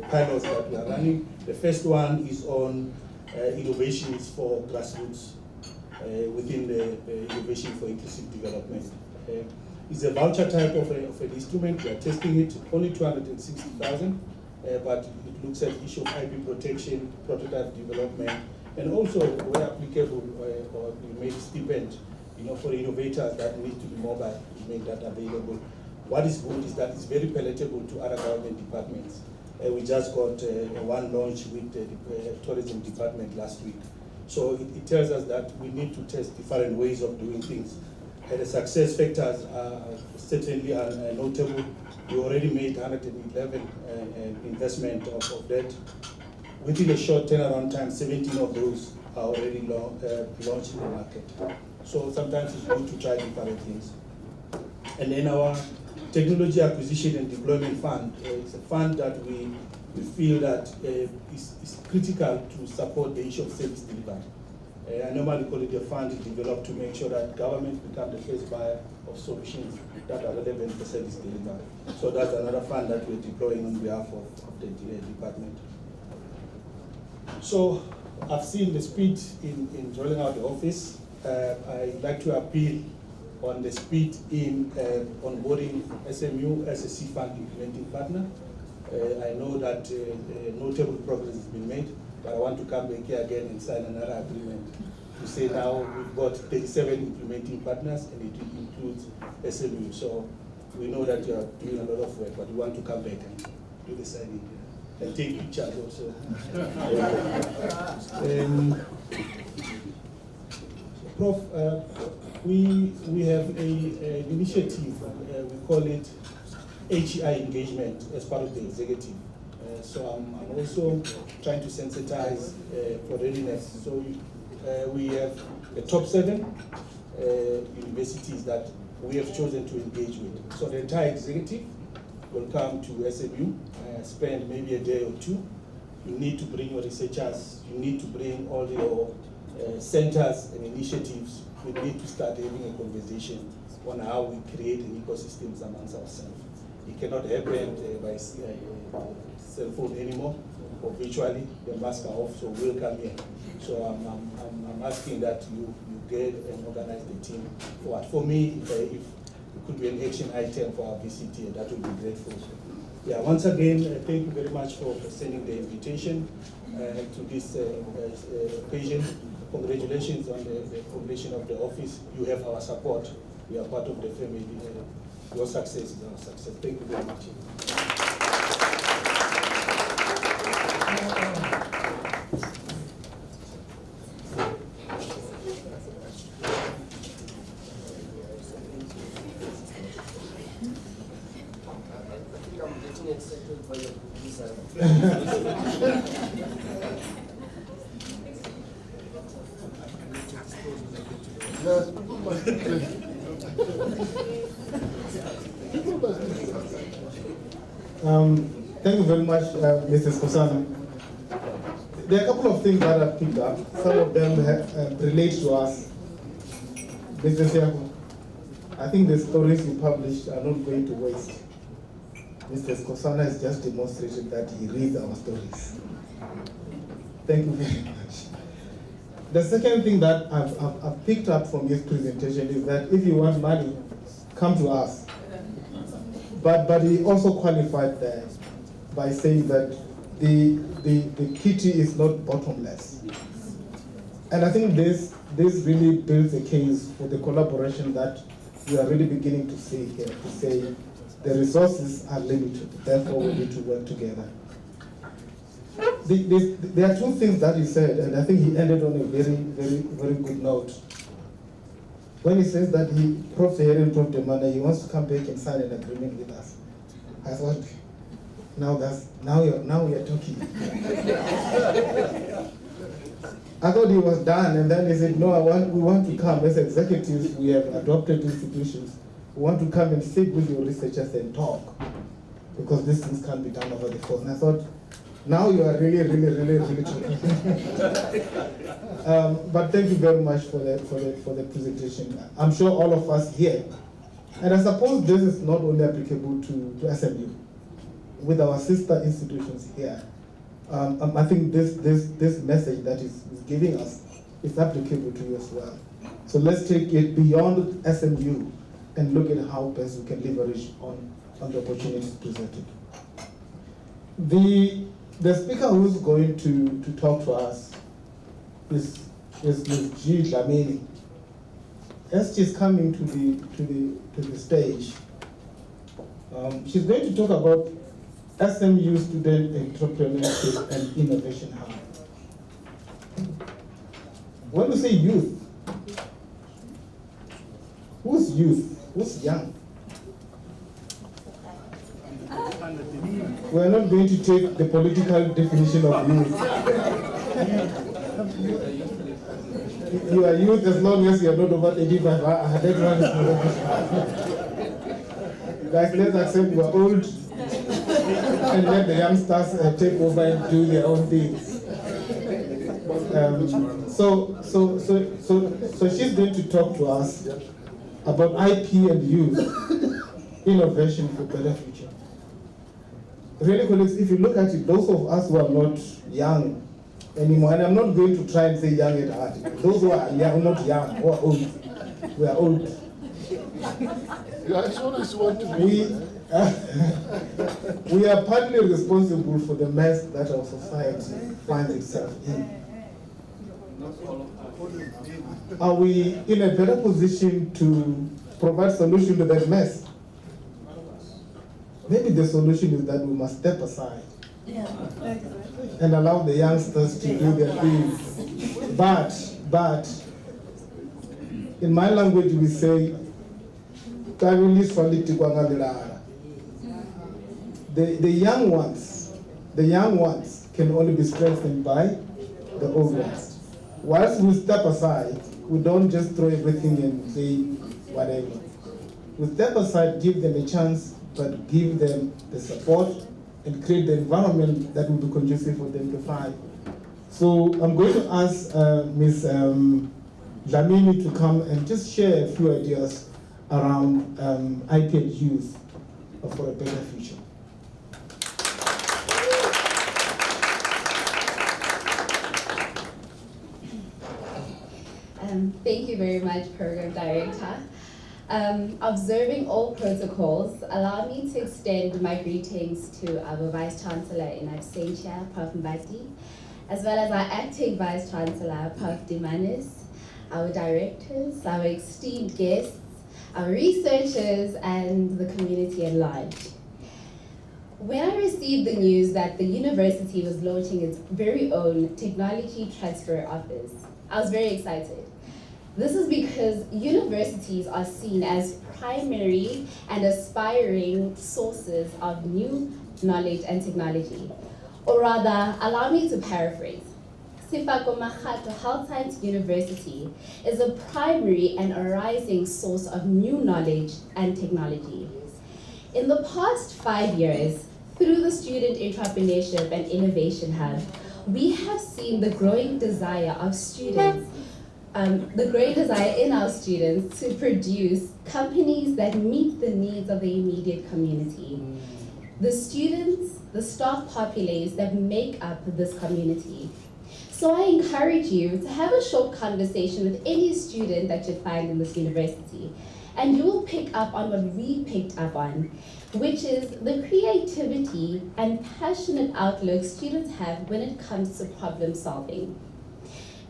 Speaker 7: pilots that we are running. The first one is on innovations for grassroots within the innovation for inclusive development. It's a voucher type of an instrument. We are testing it, only 260,000, but it looks at issue of IP protection, prototype development, and also where applicable, or we made stipend, for innovators that need to be mobile, we make that available. What is good is that it's very palatable to other government departments. We just got one launch with the tourism department last week. So it tells us that we need to test different ways of doing things. The success factors are certainly notable. We already made 111 investment of that. Within a short turnaround time, 17 of those are already launched in the market. So sometimes it's good to try different things. And then our technology acquisition and deployment fund is a fund that we feel that is critical to support the issue of service delivery. I normally call it a fund developed to make sure that governments become the first buyer of solutions that are relevant for service delivery. So that's another fund that we're deploying on behalf of the department. So I've seen the speed in rolling out the office. I'd like to appeal on the speed in onboarding SMU as a seed fund implementing partner. I know that notable progress has been made, but I want to come back here again and sign another agreement to say now we've got 37 implementing partners and it includes SMU. So we know that you are doing a lot of work, but we want to come back and do the signing and take pictures also. Prof, we have an initiative, we call it HEI engagement as part of the executive. So I'm also trying to sensitize for readiness. So we have the top 7 universities that we have chosen to engage with. So the entire executive will come to SMU, spend maybe a day or 2. You need to bring your researchers, you need to bring all your centers and initiatives. We need to start having a conversation on how we create an ecosystem amongst ourselves. It cannot happen by cell phone anymore, or virtually. The masks are off, so we'll come here. So I'm asking that you get and organize the team for what. For me, if it could be an action item for our VCT, that would be grateful. Yeah, once again, thank you very much for sending the invitation to this occasion. Congratulations on the completion of the office. You have our support. We are part of the family. Your success is our success. Thank you very much.
Speaker 3: I'm getting excited by your proposal.
Speaker 6: Yes.
Speaker 2: Thank you very much, Mrs. Kosana. There are a couple of things that I picked up. Some of them relate to us. Mr. Sefako, I think the stories you published are not going to waste. Mr. Kosana has just demonstrated that he reads our stories. Thank you very much. The second thing that I've picked up from his presentation is that if you want money, come to us. But he also qualified that by saying that the kitty is not bottomless. And I think this really builds a case for the collaboration that we are really beginning to see here, to say the resources are limited, therefore we need to work together. There are two things that he said, and I think he ended on a very, very, very good note. When he says that he proves the hearing, proves the money, he wants to come back and sign an agreement with us. I thought, now we are talking. I thought he was done, and then he said, no, we want to come as executives. We have adopted institutions. We want to come and sit with your researchers and talk, because these things can't be done over the phone. I thought, now you are really, really, really, really talking. But thank you very much for the presentation. I'm sure all of us here, and I suppose this is not only applicable to SMU, with our sister institutions here. I think this message that is giving us is applicable to you as well. So let's take it beyond SMU and look at how best we can leverage on the opportunities presented. The speaker who's going to talk to us is Ms. G. Dlamini. As she's coming to the stage, she's going to talk about SMU Student Entrepreneurship and Innovation Hub. When we say youth, who's youth? Who's young? We're not going to take the political definition of youth. You are youth as long as you are not over 85. That one is not. Guys, let's accept you are old and let the youngsters take over and do their own things. So she's going to talk to us about IP and youth, innovation for better future. Really, colleagues, if you look at it, those of us who are not young anymore, and I'm not going to try and say young at heart, those who are young, not young, who are old, we are old.
Speaker 6: You actually want to be
Speaker 2: we are partly responsible for the mess that our society finds itself in. Are we in a better position to provide solution to that mess? Maybe the solution is that we must step aside and allow the youngsters to do their things. But in my language we say, the young ones can only be strengthened by the old ones. Whilst we step aside, we don't just throw everything and say whatever. We step aside, give them a chance, but give them the support and create the environment that will be conducive for them to thrive. So I'm going to ask Ms. Dlamini to come and just share a few ideas around IP and youth for a better future.
Speaker 9: Thank you very much, Program Director. Observing all protocols, allow me to extend my greetings to our Vice Chancellor in absentia, Prof. Mbati, as well as our Acting Vice Chancellor, Prof. Dimanis, our directors, our esteemed guests, our researchers, and the community at large. When I received the news that the university was launching its very own technology transfer office, I was very excited. This is because universities are seen as primary and aspiring sources of new knowledge and technology. Or rather, allow me to paraphrase. Sefako Makgatho Health Science University is a primary and a rising source of new knowledge and technology. In the past 5 years, through the Student Entrepreneurship and Innovation Hub, we have seen the growing desire of students, the growing desire in our students to produce companies that meet the needs of the immediate community. The students, the staff populace that make up this community. So I encourage you to have a short conversation with any student that you find in this university, and you will pick up on what we picked up on, which is the creativity and passionate outlook students have when it comes to problem solving.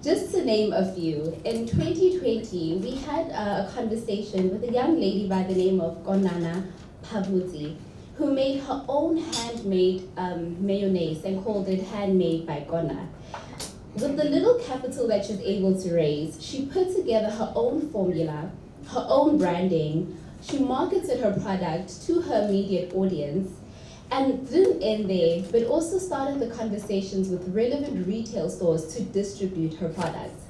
Speaker 9: Just to name a few, in 2020, we had a conversation with a young lady by the name of Konana Pabuzi, who made her own handmade mayonnaise and called it Handmade by Kona. With the little capital that she was able to raise, she put together her own formula, her own branding. She marketed her product to her immediate audience, and didn't end there, but also started the conversations with relevant retail stores to distribute her products.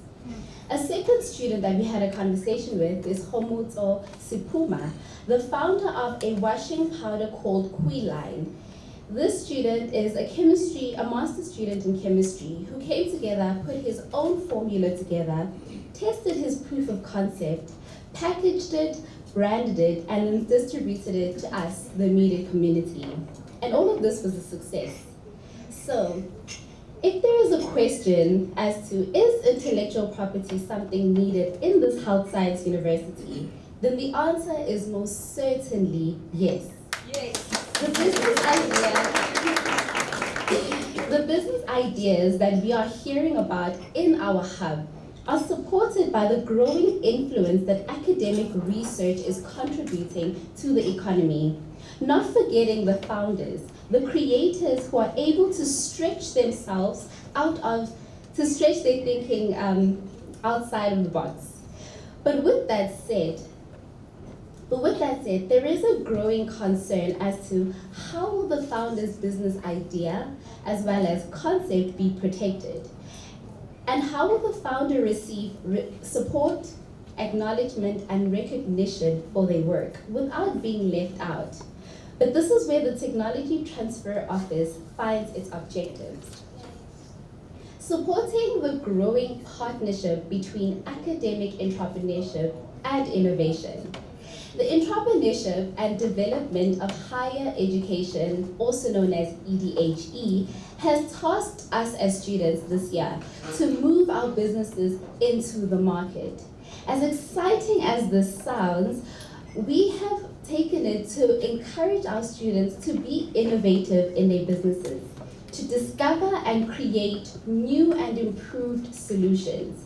Speaker 9: A second student that we had a conversation with is Homutso Sipuma, the founder of a washing powder called Quiline. This student is a master student in chemistry who came together, put his own formula together, tested his proof of concept, packaged it, branded it, and then distributed it to us, the immediate community. And all of this was a success. So, if there is a question as to is intellectual property something needed in this health science university, then the answer is most certainly yes.
Speaker 5: Yes.
Speaker 9: The business ideas that we are hearing about in our hub are supported by the growing influence that academic research is contributing to the economy. Not forgetting the founders, the creators who are able to stretch themselves to stretch their thinking outside of the box. But with that said, there is a growing concern as to how will the founder's business idea as well as concept be protected? And how will the founder receive support, acknowledgement, and recognition for their work without being left out? But this is where the Technology Transfer Office finds its objectives. Supporting the growing partnership between academic entrepreneurship and innovation. The Entrepreneurship and Development of Higher Education, also known as EDHE, has tasked us as students this year to move our businesses into the market. As exciting as this sounds, we have taken it to encourage our students to be innovative in their businesses, to discover and create new and improved solutions.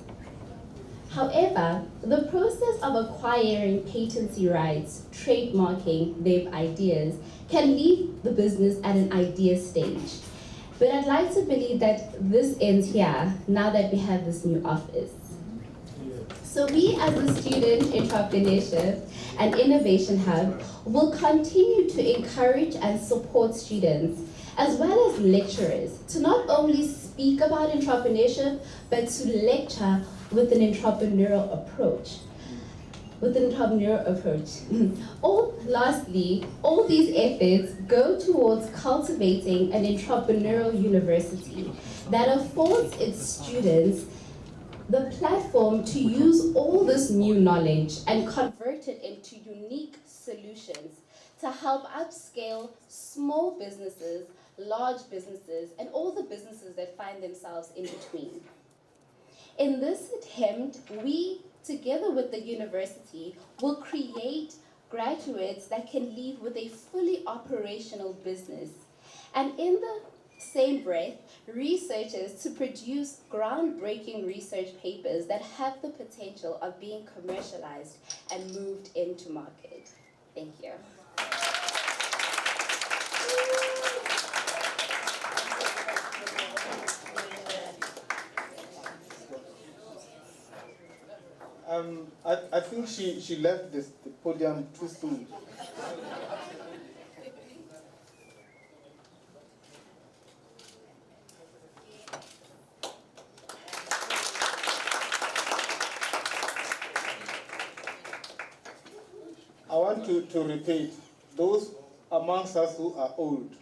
Speaker 9: However, the process of acquiring patency rights, trademarking their ideas, can leave the business at an idea stage. But I'd like to believe that this ends here, now that we have this new office. So we as the Student Entrepreneurship and Innovation Hub will continue to encourage and support students, as well as lecturers, to not only speak about entrepreneurship, but to lecture with an entrepreneurial approach. Lastly, all these efforts go towards cultivating an entrepreneurial university that affords its students the platform to use all this new knowledge and convert it into unique solutions to help upscale small businesses, large businesses, and all the businesses that find themselves in between. In this attempt, we, together with the university, will create graduates that can leave with a fully operational business. And in the same breath, researchers to produce groundbreaking research papers that have the potential of being commercialized and moved into market. Thank you.
Speaker 2: I think she left the podium too soon. I want to repeat, those amongst us who are old.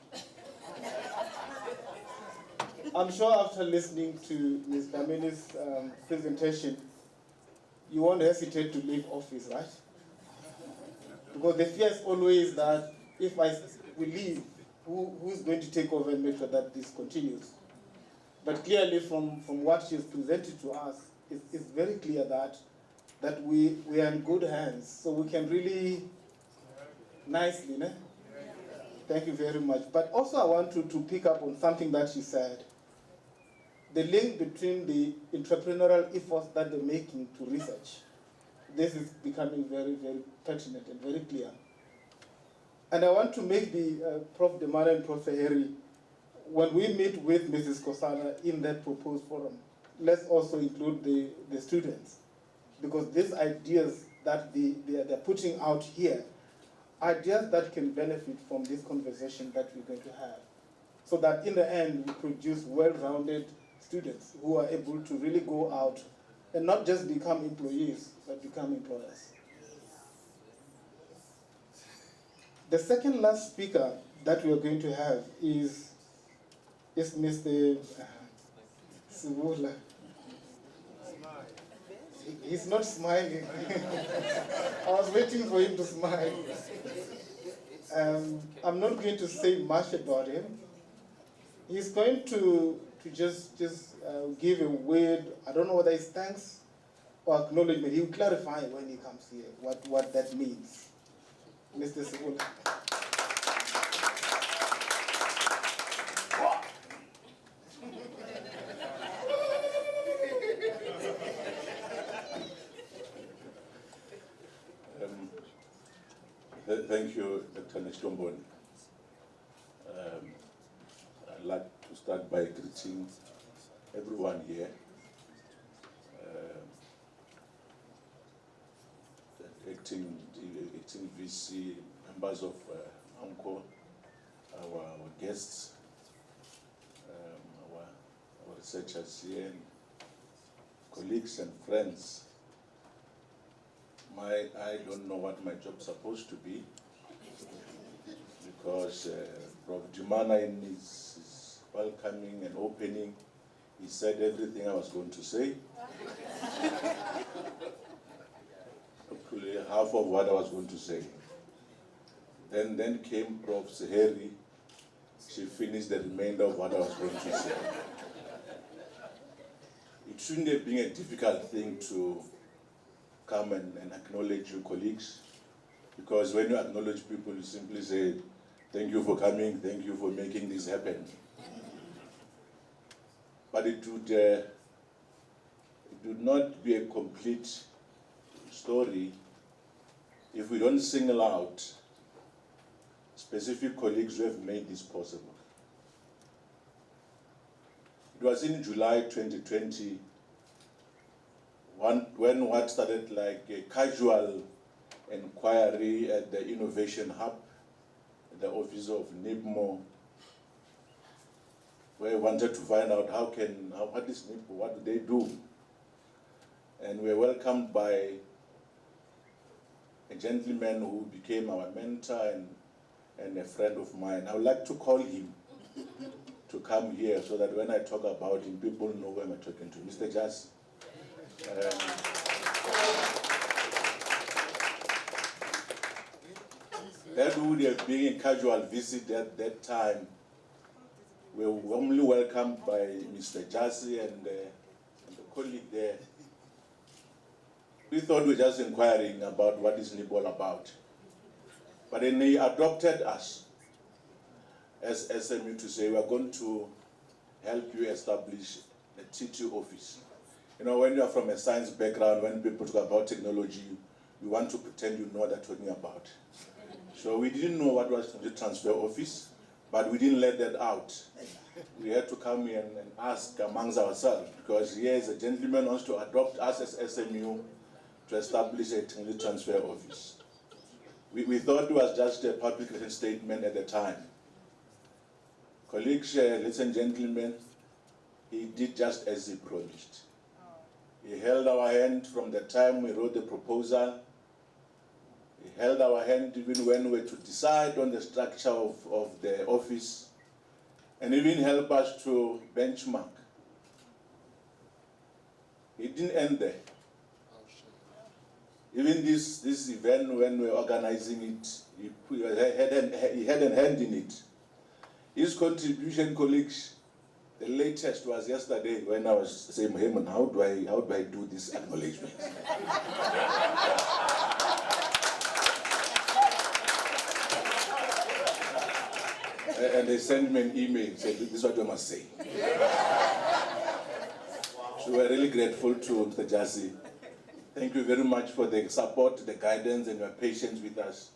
Speaker 2: I'm sure after listening to Ms. Dlamini's presentation, you won't hesitate to leave office, right? Because the fear is always that if we leave, who's going to take over and make sure that this continues? But clearly from what she's presented to us, it's very clear that we are in good hands. So we can really nicely, né? Thank you very much. But also I want to pick up on something that she said. The link between the entrepreneurial efforts that they're making to research. This is becoming very, very pertinent and very clear. And I want to make the Prof. Demara and Prof. Harry, when we meet with Mrs. Kosana in that proposed forum, let's also include the students. Because these ideas that they're putting out here, ideas that can benefit from this conversation that we're going to have. So that in the end, we produce well-rounded students who are able to really go out and not just become employees, but become employers. The second last speaker that we are going to have is Mr. Sibula. He's not smiling. I was waiting for him to smile. I'm not going to say much about him. He's going to just give a word, I don't know whether it's thanks or acknowledgement. He will clarify when he comes here what that means. Mr. Sibula.
Speaker 6: Thank you, Dr. Neshtomboni. I'd like to start by greeting everyone here. Acting VC, members of AMCO, our guests, our researchers here, and colleagues and friends. I don't know what my job's supposed to be, because Prof. Jumana in his welcoming and opening, he said everything I was going to say. Actually, half of what I was going to say. Then came Prof. Seheri. She finished the remainder of what I was going to say. It shouldn't have been a difficult thing to come and acknowledge your colleagues, because when you acknowledge people, you simply say, thank you for coming, thank you for making this happen. But it would not be a complete story if we don't single out specific colleagues who have made this possible. It was in July 2020 when what started like a casual inquiry at the Innovation Hub, at the office of NIPMO, where we wanted to find out what is NIPMO, what do they do? And we were welcomed by a gentleman who became our mentor and a friend of mine. I would like to call him to come here so that when I talk about him, people know who I'm talking to. Mr. Jas. That would have been a casual visit at that time. We were warmly welcomed by Mr. Jassy and the colleague there. We thought we were just inquiring about what is NIP all about. But then they adopted us as SMU to say, we are going to help you establish a TT office. You know, when you are from a science background, when people talk about technology, you want to pretend you know what they're talking about. So we didn't know what was the transfer office, but we didn't let that out. We had to come in and ask amongst ourselves, because here is a gentleman who wants to adopt us as SMU to establish a technology transfer office. We thought it was just a public statement at the time. Colleagues, ladies and gentlemen, he did just as he promised. He held our hand from the time we wrote the proposal. He held our hand even when we were to decide on the structure of the office, and even helped us to benchmark. It didn't end there. Even this event, when we were organizing it, he had a hand in it. His contribution, colleagues, the latest was yesterday when I was saying, Heyman, how do I do this acknowledgement? And they sent me an email saying, this is what you must say. So we're really grateful to Mr. Jassy. Thank you very much for the support, the guidance, and your patience with us.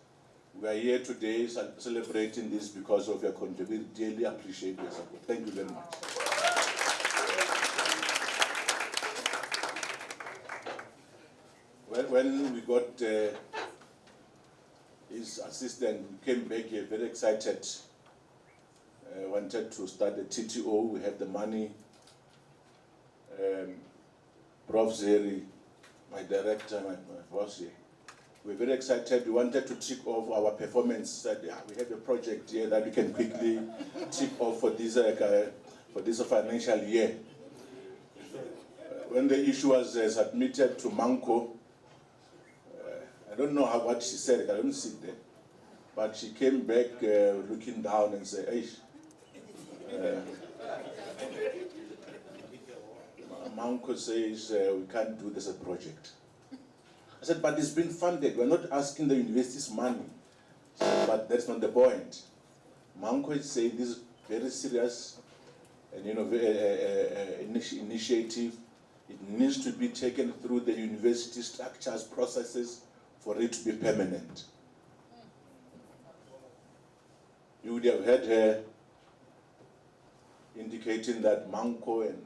Speaker 6: We are here today celebrating this because of your contribution. We dearly appreciate your support. Thank you very much. When we got his assistant, we came back here very excited. Wanted to start the TTO. We have the money. Prof. Zeri, my director, my boss here. We're very excited. We wanted to tick off our performance. Said, yeah, we have a project here that we can quickly tick off for this financial year. When the issue was submitted to Manko, I don't know what she said. I don't sit there, but she came back looking down and said, "Hey, Manko says we can't do this as a project." I said, but it's been funded. We're not asking the university's money. She said, but that's not the point. Manko is saying this is very serious initiative. It needs to be taken through the university structures, processes for it to be permanent. You would have heard her indicating that Manko and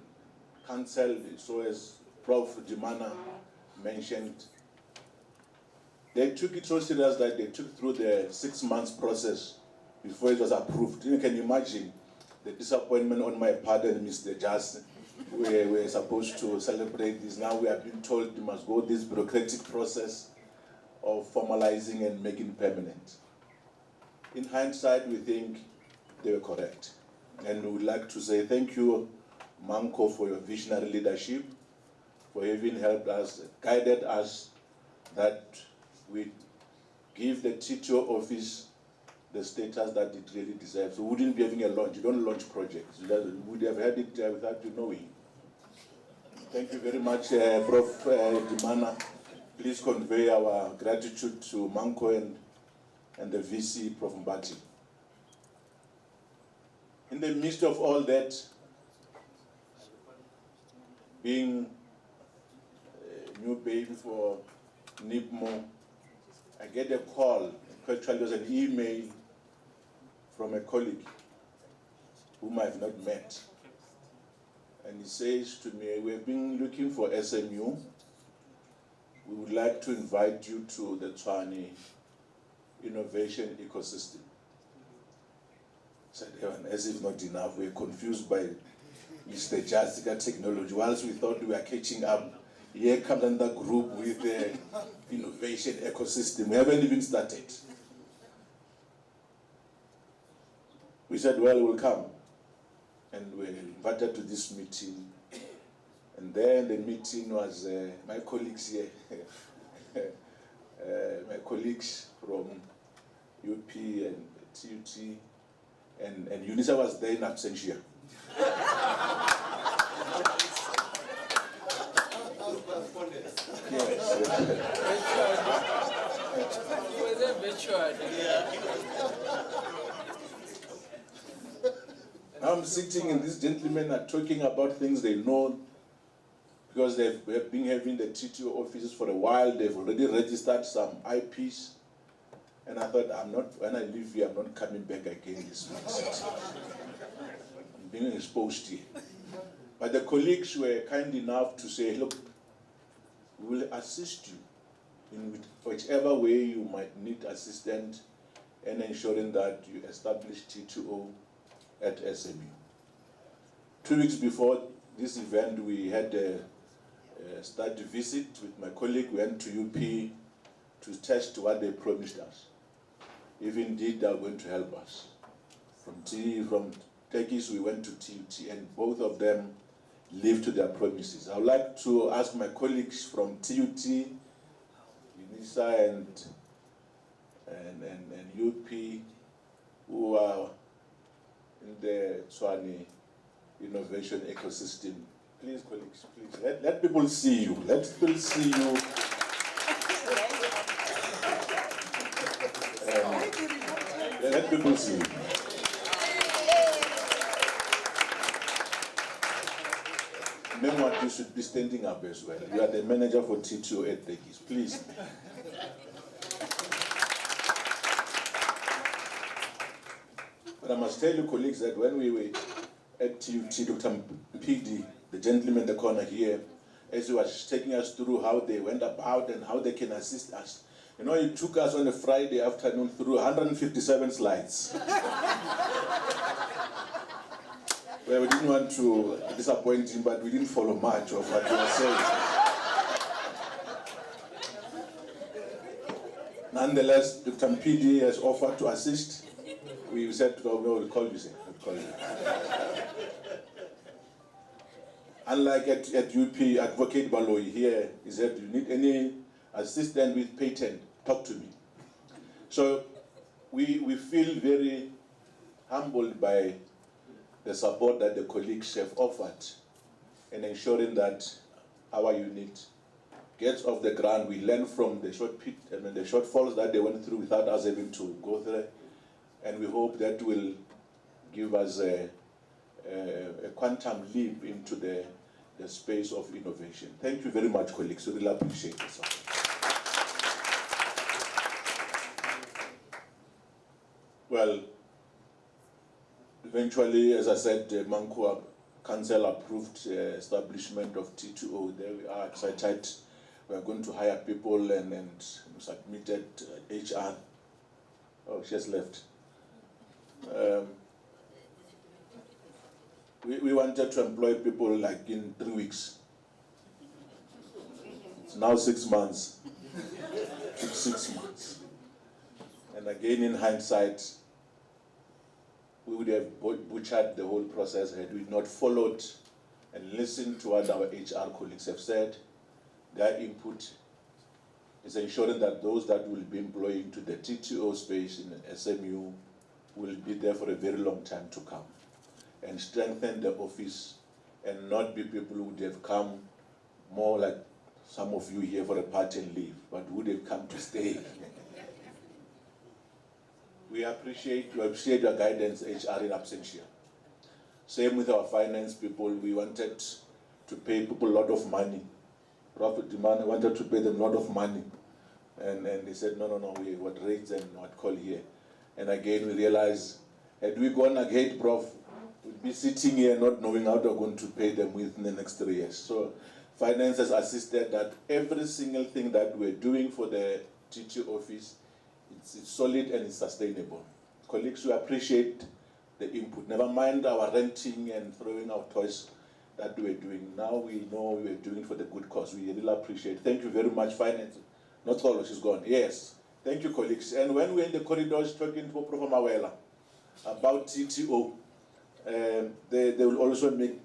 Speaker 6: Council, so as Prof. Jimana mentioned, they took it so serious that they took through the 6 months process before it was approved. You can imagine the disappointment on my part and Mr. Jass. We were supposed to celebrate this. Now we have been told we must go this bureaucratic process of formalizing and making permanent. In hindsight, we think they were correct. And we would like to say thank you, Manko, for your visionary leadership, for having helped us, guided us, that we give the TTO office the status that it really deserves. We wouldn't be having a launch. You don't launch projects. We would have had it without you knowing. Thank you very much, Prof. Dimana. Please convey our gratitude to Manko and the VC, Prof. Mbati. In the midst of all that, being a new baby for NIPMO, I get a call. Actually, it was an email from a colleague whom I have not met. And he says to me, we have been looking for SMU. We would like to invite you to the Tshwane innovation ecosystem. I said, as if not enough, we're confused by Mr. Jazzica technology. Whilst we thought we were catching up, here comes another group with the innovation ecosystem. We haven't even started. We said, well, we'll come. And we were invited to this meeting. And then the meeting was my colleagues here, my colleagues from UP and TUT, and UNISA was there in absentia. Now I'm sitting and these gentlemen are talking about things they know, because they've been having the TTO offices for a while. They've already registered some IPs. And I thought, when I leave here, I'm not coming back again this week. I'm being exposed here. But the colleagues were kind enough to say, look, we will assist you in whichever way you might need assistance in ensuring that you establish TTO at SMU. 2 weeks before this event, we had a study visit with my colleague. We went to UP to test what they promised us, if indeed they are going to help us. From Turkish, we went to TUT, and both of them lived to their promises. I would like to ask my colleagues from TUT, UNISA, and UP, who are in the Tswane innovation ecosystem. Please, colleagues, please, let people see you. Let people see you. Let people see you. Remember, you should be standing up as well. You are the manager for TTO at Tekis. Please. But I must tell you, colleagues, that when we were at TUT, Dr. PD, the gentleman in the corner here, as he was taking us through how they went about and how they can assist us. You know, he took us on a Friday afternoon through 157 slides. Well, we didn't want to disappoint him, but we didn't follow much of what he was saying. Nonetheless, Dr. PD has offered to assist. We said, no, we'll call you, sir. We'll call you. Unlike at UP, Advocate Baloyi here, he said, you need any assistance with patent, talk to me. So we feel very humbled by the support that the colleagues have offered in ensuring that our unit gets off the ground. We learn from the the shortfalls that they went through without us having to go there, and we hope that will give us a quantum leap into the space of innovation. Thank you very much, colleagues. We really appreciate the support. Well, eventually, as I said, the Manku Council approved establishment of TTO. There we are, excited. We are going to hire people and submitted HR. Oh, she has left. We wanted to employ people like in 3 weeks. It's now 6 months. It took 6 months. And again, in hindsight, we would have butchered the whole process had we not followed and listened to what our HR colleagues have said. Their input is ensuring that those that will be employed into the TTO space in SMU will be there for a very long time to come and strengthen the office and not be people who would have come more like some of you here for a part and leave, but would have come to stay. We appreciate your guidance, HR, in absentia. Same with our finance people. We wanted to pay people a lot of money. Profit demand, wanted to pay them a lot of money. And they said, no, we what rates and what call here. And again, we realized, had we gone ahead, Prof, we'd be sitting here not knowing how we're going to pay them within the next 3 years. So finance has assisted that every single thing that we're doing for the TT office, it's solid and it's sustainable. Colleagues, we appreciate the input. Never mind our renting and throwing out toys that we're doing. Now we know we're doing it for the good cause. We really appreciate it. Thank you very much, finance. Not all, she's gone. Yes. Thank you, colleagues. And when we're in the corridors talking to Prof. Mawela about TTO, they will also make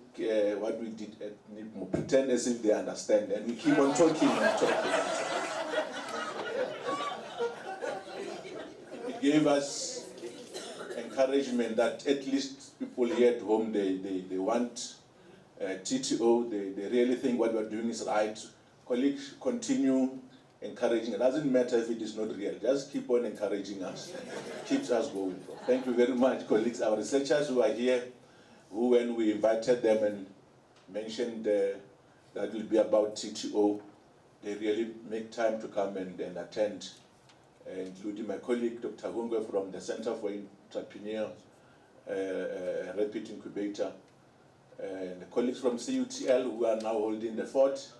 Speaker 6: what we did at NIPMO, pretend as if they understand, and we keep on talking and talking. It gave us encouragement that at least people here at home, they want TTO, they really think what we're doing is right. Colleagues, continue encouraging. It doesn't matter if it is not real. Just keep on encouraging us. Keeps us going. Thank you very much, colleagues. Our researchers who are here, who when we invited them and mentioned that will be about TTO, they really make time to come and attend, including my colleague, Dr. Hungwe from the Center for Entrepreneur Rapid Incubator, and the colleagues from CUTL who are now holding the fort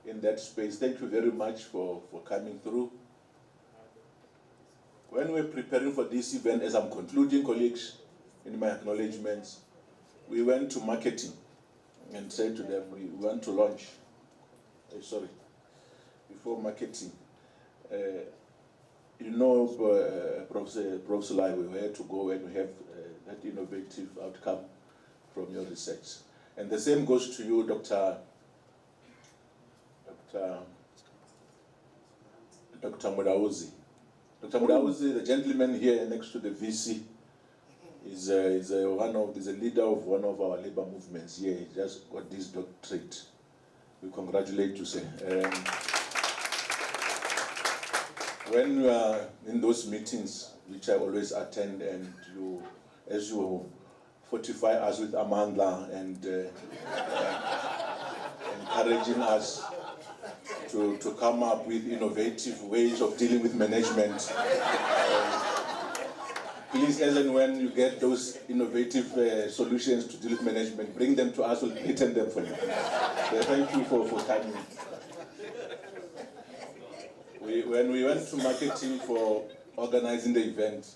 Speaker 6: in that space. Thank you very much for coming through. When we're preparing for this event, as I'm concluding, colleagues, in my acknowledgements, we went to marketing and said to them, we want to launch, before marketing, you know, Professor Lai, where to go when we have that innovative outcome from your research. And the same goes to you, Dr. Mudauzi. Dr. Mudauzi, the gentleman here next to the VC, is a leader of one of our labor movements here. He just got this doctorate. We congratulate you, sir. When you are in those meetings, which I always attend, and as you fortify us with Amandla and encouraging us to come up with innovative ways of dealing with management. Please, as and when you get those innovative solutions to deal with management, bring them to us, we'll patent them for you. So thank you for coming. When we went to marketing for organizing the event,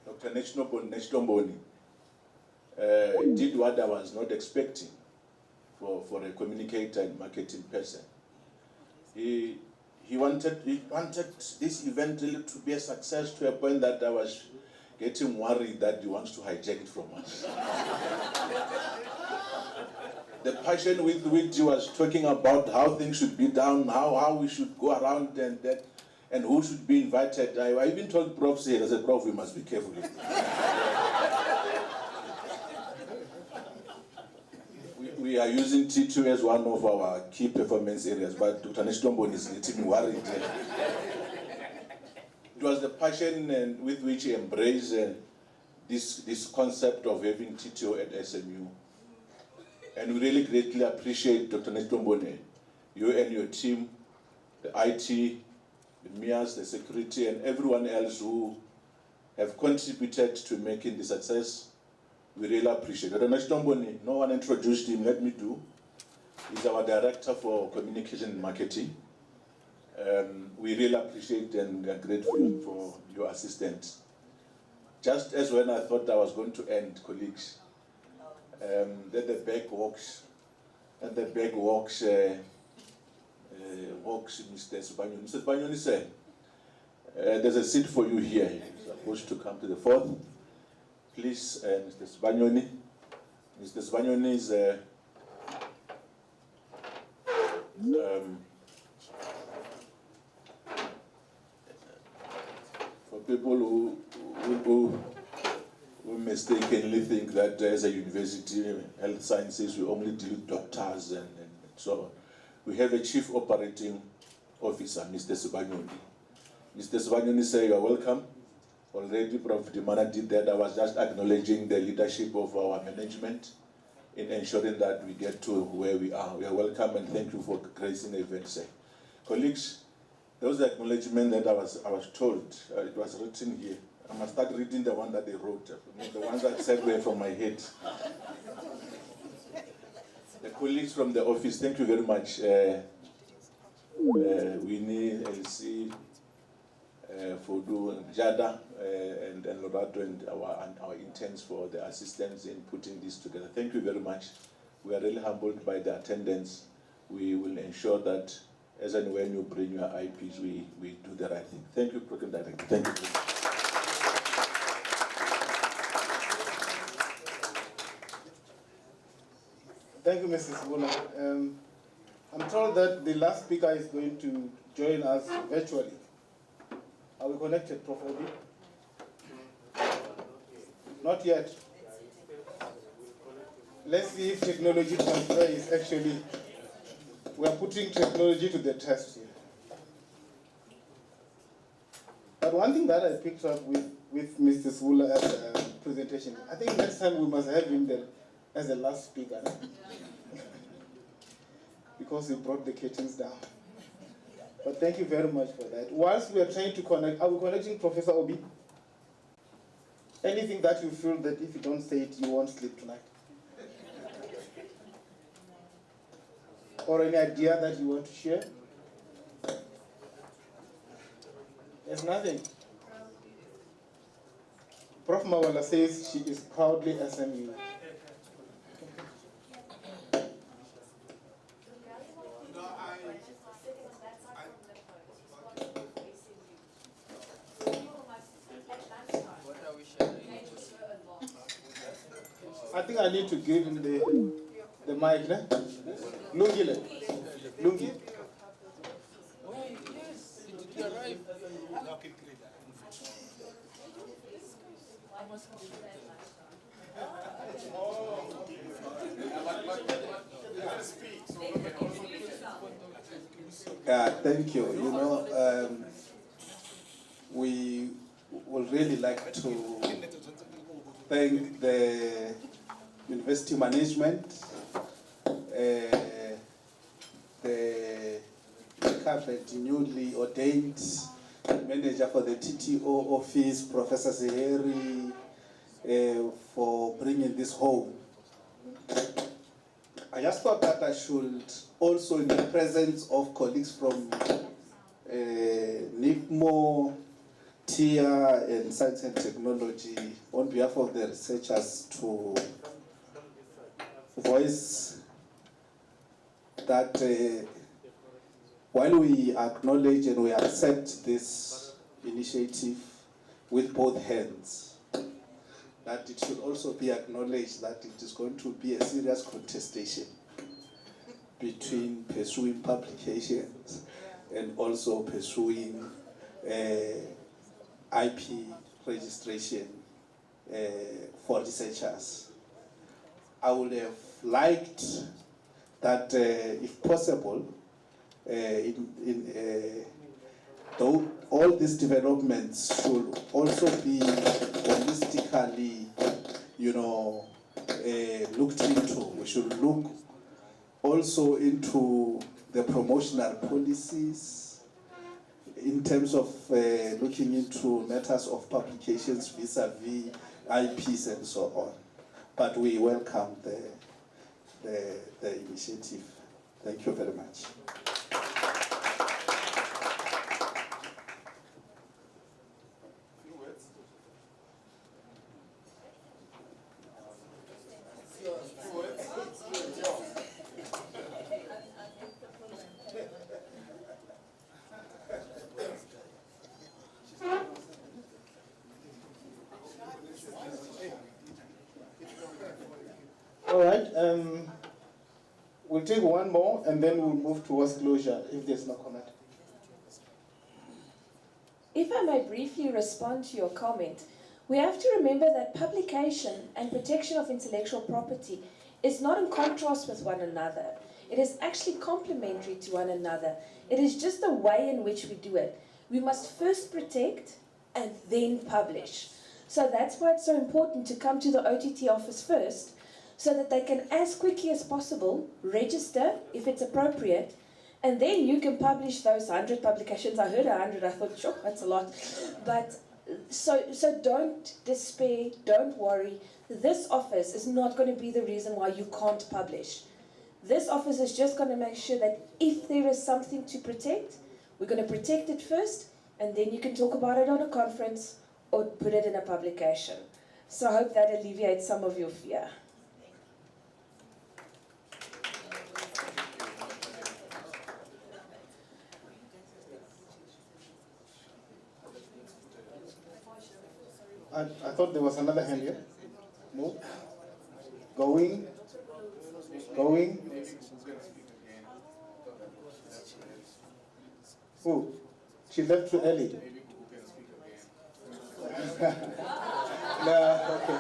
Speaker 6: Dr. Neshtomboni did what I was not expecting for a communicator and marketing person. He wanted this event really to be a success to a point that I was getting worried that he wants to hijack it from us. The passion with which he was talking about how things should be done, how we should go around and who should be invited. I even told Prof here, I said, Prof, we must be careful. We are using T2 as one of our key performance areas, but Dr. Neshtomboni is getting me worried. It was the passion with which he embraced this concept of having T2 at SMU. And we really greatly appreciate Dr. Neshtomboni, you and your team, the IT, the MIAS, the security, and everyone else who have contributed to making the success. We really appreciate it. Dr. Neshtomboni, no one introduced him, let me do. He's our Director for Communication and Marketing. We really appreciate and are grateful for your assistance. Just as when I thought I was going to end, colleagues, then the back walks, and the back walks Mr. Sefako. Mr. Sefako said, there's a seat for you here. You're supposed to come to the fourth. Please, Mr. Sefako. Mr. Sefako is for people who mistakenly think that as a university, health sciences, we only deal with doctors and so on. We have a chief operating officer, Mr. Sefako. Mr. Sefako said, you are welcome. Already Prof. Dimana did that. I was just acknowledging the leadership of our management in ensuring that we get to where we are. We are welcome and thank you for gracing the event, sir. Colleagues, there was the acknowledgement that I was told. It was written here. I must start reading the one that they wrote. The ones that said were from my head. The colleagues from the office, thank you very much. Winnie, LC, Fodu, Jada, and Lorato, and our interns for the assistance in putting this together. Thank you very much. We are really humbled by the attendance. We will ensure that as and when you bring your IPs, we do the right thing. Thank you, Program Director. Thank you.
Speaker 2: Thank you, Mrs. Bula. I'm told that the last speaker is going to join us virtually. Are we connected, Prof. Obi? Not yet. Let's see if technology transfer is actually, we're putting technology to the test here. But one thing that I picked up with Mr. Swula's presentation, I think next time we must have him there as the last speaker. Because he brought the curtains down. But thank you very much for that. Whilst we are trying to connect, are we connecting Professor Obi? Anything that you feel that if you don't say it, you won't sleep tonight? Or any idea that you want to share? There's nothing. Prof. Mawala says she is proudly SMU. think I need to give him the mic. Ne? Lungile. Lungi.
Speaker 10: Thank you. You know, we would really like to thank the university management, the cabinet newly ordained manager for the TTO office, Professor Zeheri, for bringing this home. I just thought that I should also, in the presence of colleagues from NICMO, TIA, and Science and Technology, on behalf of the researchers, to voice that while we acknowledge and we accept this initiative with both hands, that it should also be acknowledged that it is going to be a serious contestation between pursuing publications and also pursuing IP registration for researchers. I would have liked that, if possible, all these developments should also be holistically, looked into. We should look also into the promotional policies in terms of looking into matters of publications vis-a-vis IPs and so on. But we welcome the initiative. Thank you very much.
Speaker 2: All right, we'll take one more and then we'll move towards closure if there's no comment.
Speaker 5: If I may briefly respond to your comment, we have to remember that publication and protection of intellectual property is not in contrast with one another. It is actually complementary to one another. It is just the way in which we do it. We must first protect and then publish. So that's why it's so important to come to the OTT office first, so that they can, as quickly as possible, register if it's appropriate, and then you can publish those 100 publications. I heard 100, I thought, sure, that's a lot. But so don't despair, don't worry. This office is not going to be the reason why you can't publish. This office is just going to make sure that if there is something to protect, we're going to protect it first, and then you can talk about it on a conference or put it in a publication. So I hope that alleviates some of your fear.
Speaker 2: I thought there was another hand here. No? Going. Who? She left too early. No, okay.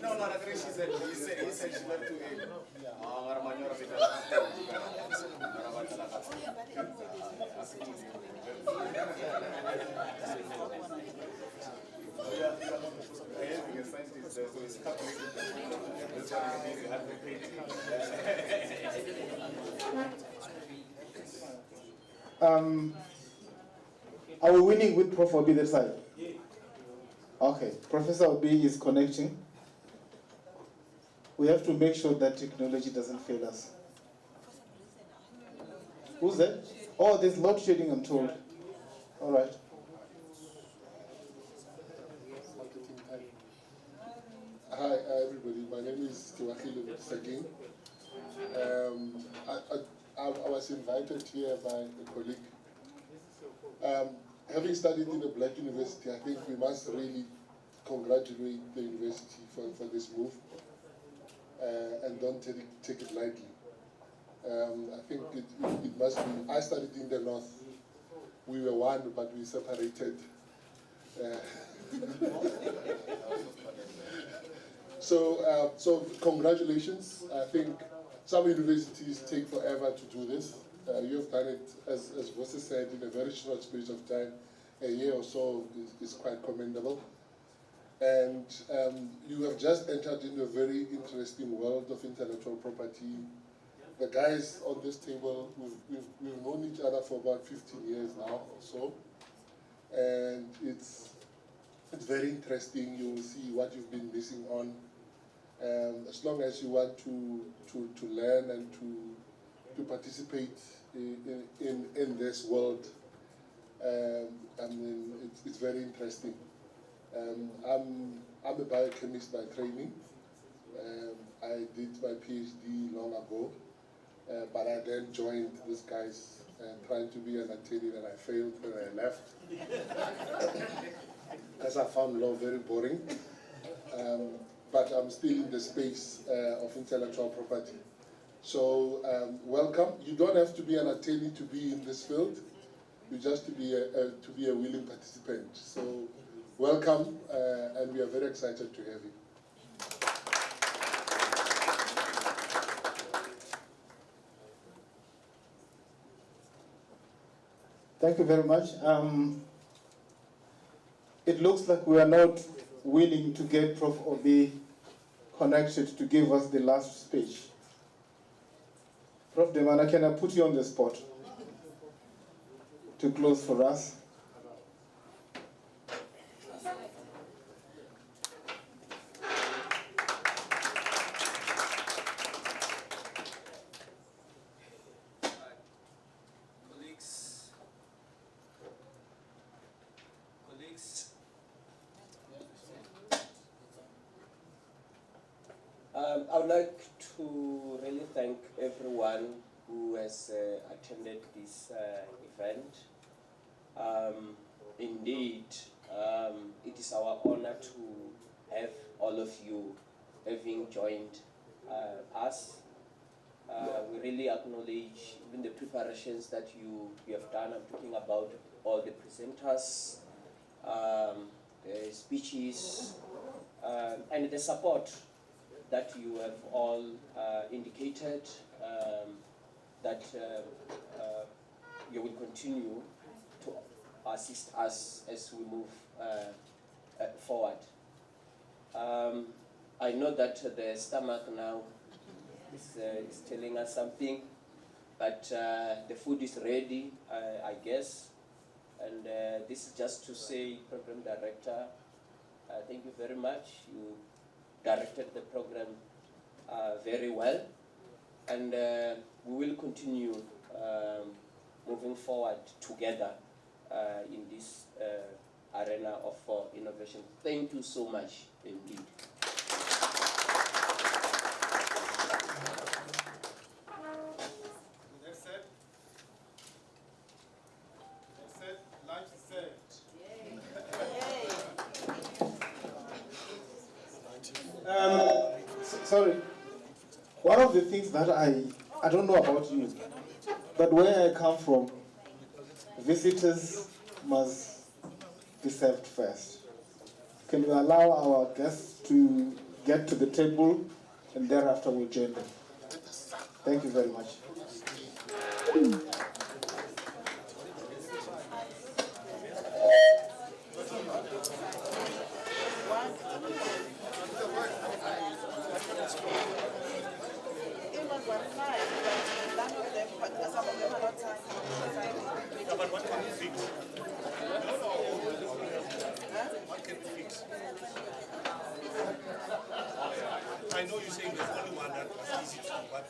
Speaker 11: No, I think he said she left too early.
Speaker 2: Are we winning with Prof. Obi that side? Okay, Professor Obi is connecting. We have to make sure that technology doesn't fail us. Who's that? Oh, there's load shedding, I'm told. All right.
Speaker 12: Hi, everybody. My name is Sefako again. I was invited here by a colleague. Having studied in a black university, I think we must really congratulate the university for this move and don't take it lightly. I think it must be, I studied in the north. We were one, but we separated. So congratulations. I think some universities take forever to do this. You have done it, as Vosse said, in a very short space of time. A year or so is quite commendable. And you have just entered into a very interesting world of intellectual property. The guys on this table, we've known each other for about 15 years now or so. And it's very interesting. You will see what you've been missing on. As long as you want to learn and to participate in this world, I mean, it's very interesting. I'm a biochemist by training. I did my PhD long ago, but I then joined these guys trying to be an attorney, and I failed when I left. As I found law very boring. But I'm still in the space of intellectual property. So welcome. You don't have to be an attorney to be in this field. You just to be a willing participant. So welcome, and we are very excited to have you.
Speaker 2: Thank you very much. It looks like we are not willing to get Prof. Obi connected to give us the last speech. Prof. Demana, can I put you on the spot to close for us?
Speaker 3: I would like to really thank everyone who has attended this event. Indeed, it is our honor to have all of you having joined us. We really acknowledge even the preparations that you have done. I'm talking about all the presenters, the speeches, and the support that you have all indicated that you will continue to assist us as we move forward. I know that the stomach now is telling us something, but the food is ready, I guess. And this is just to say, Program Director, thank you very much. You directed the program very well, and we will continue moving forward together in this arena of innovation. Thank you so much indeed.
Speaker 11: That's it. That's it. Lunch is served.
Speaker 2: Sorry. One of the things that I don't know about you, but where I come from, visitors must be served first. Can you allow our guests to get to the table, and thereafter we'll join them? Thank you very much.
Speaker 11: I know you're saying there's only one that was easy to do, but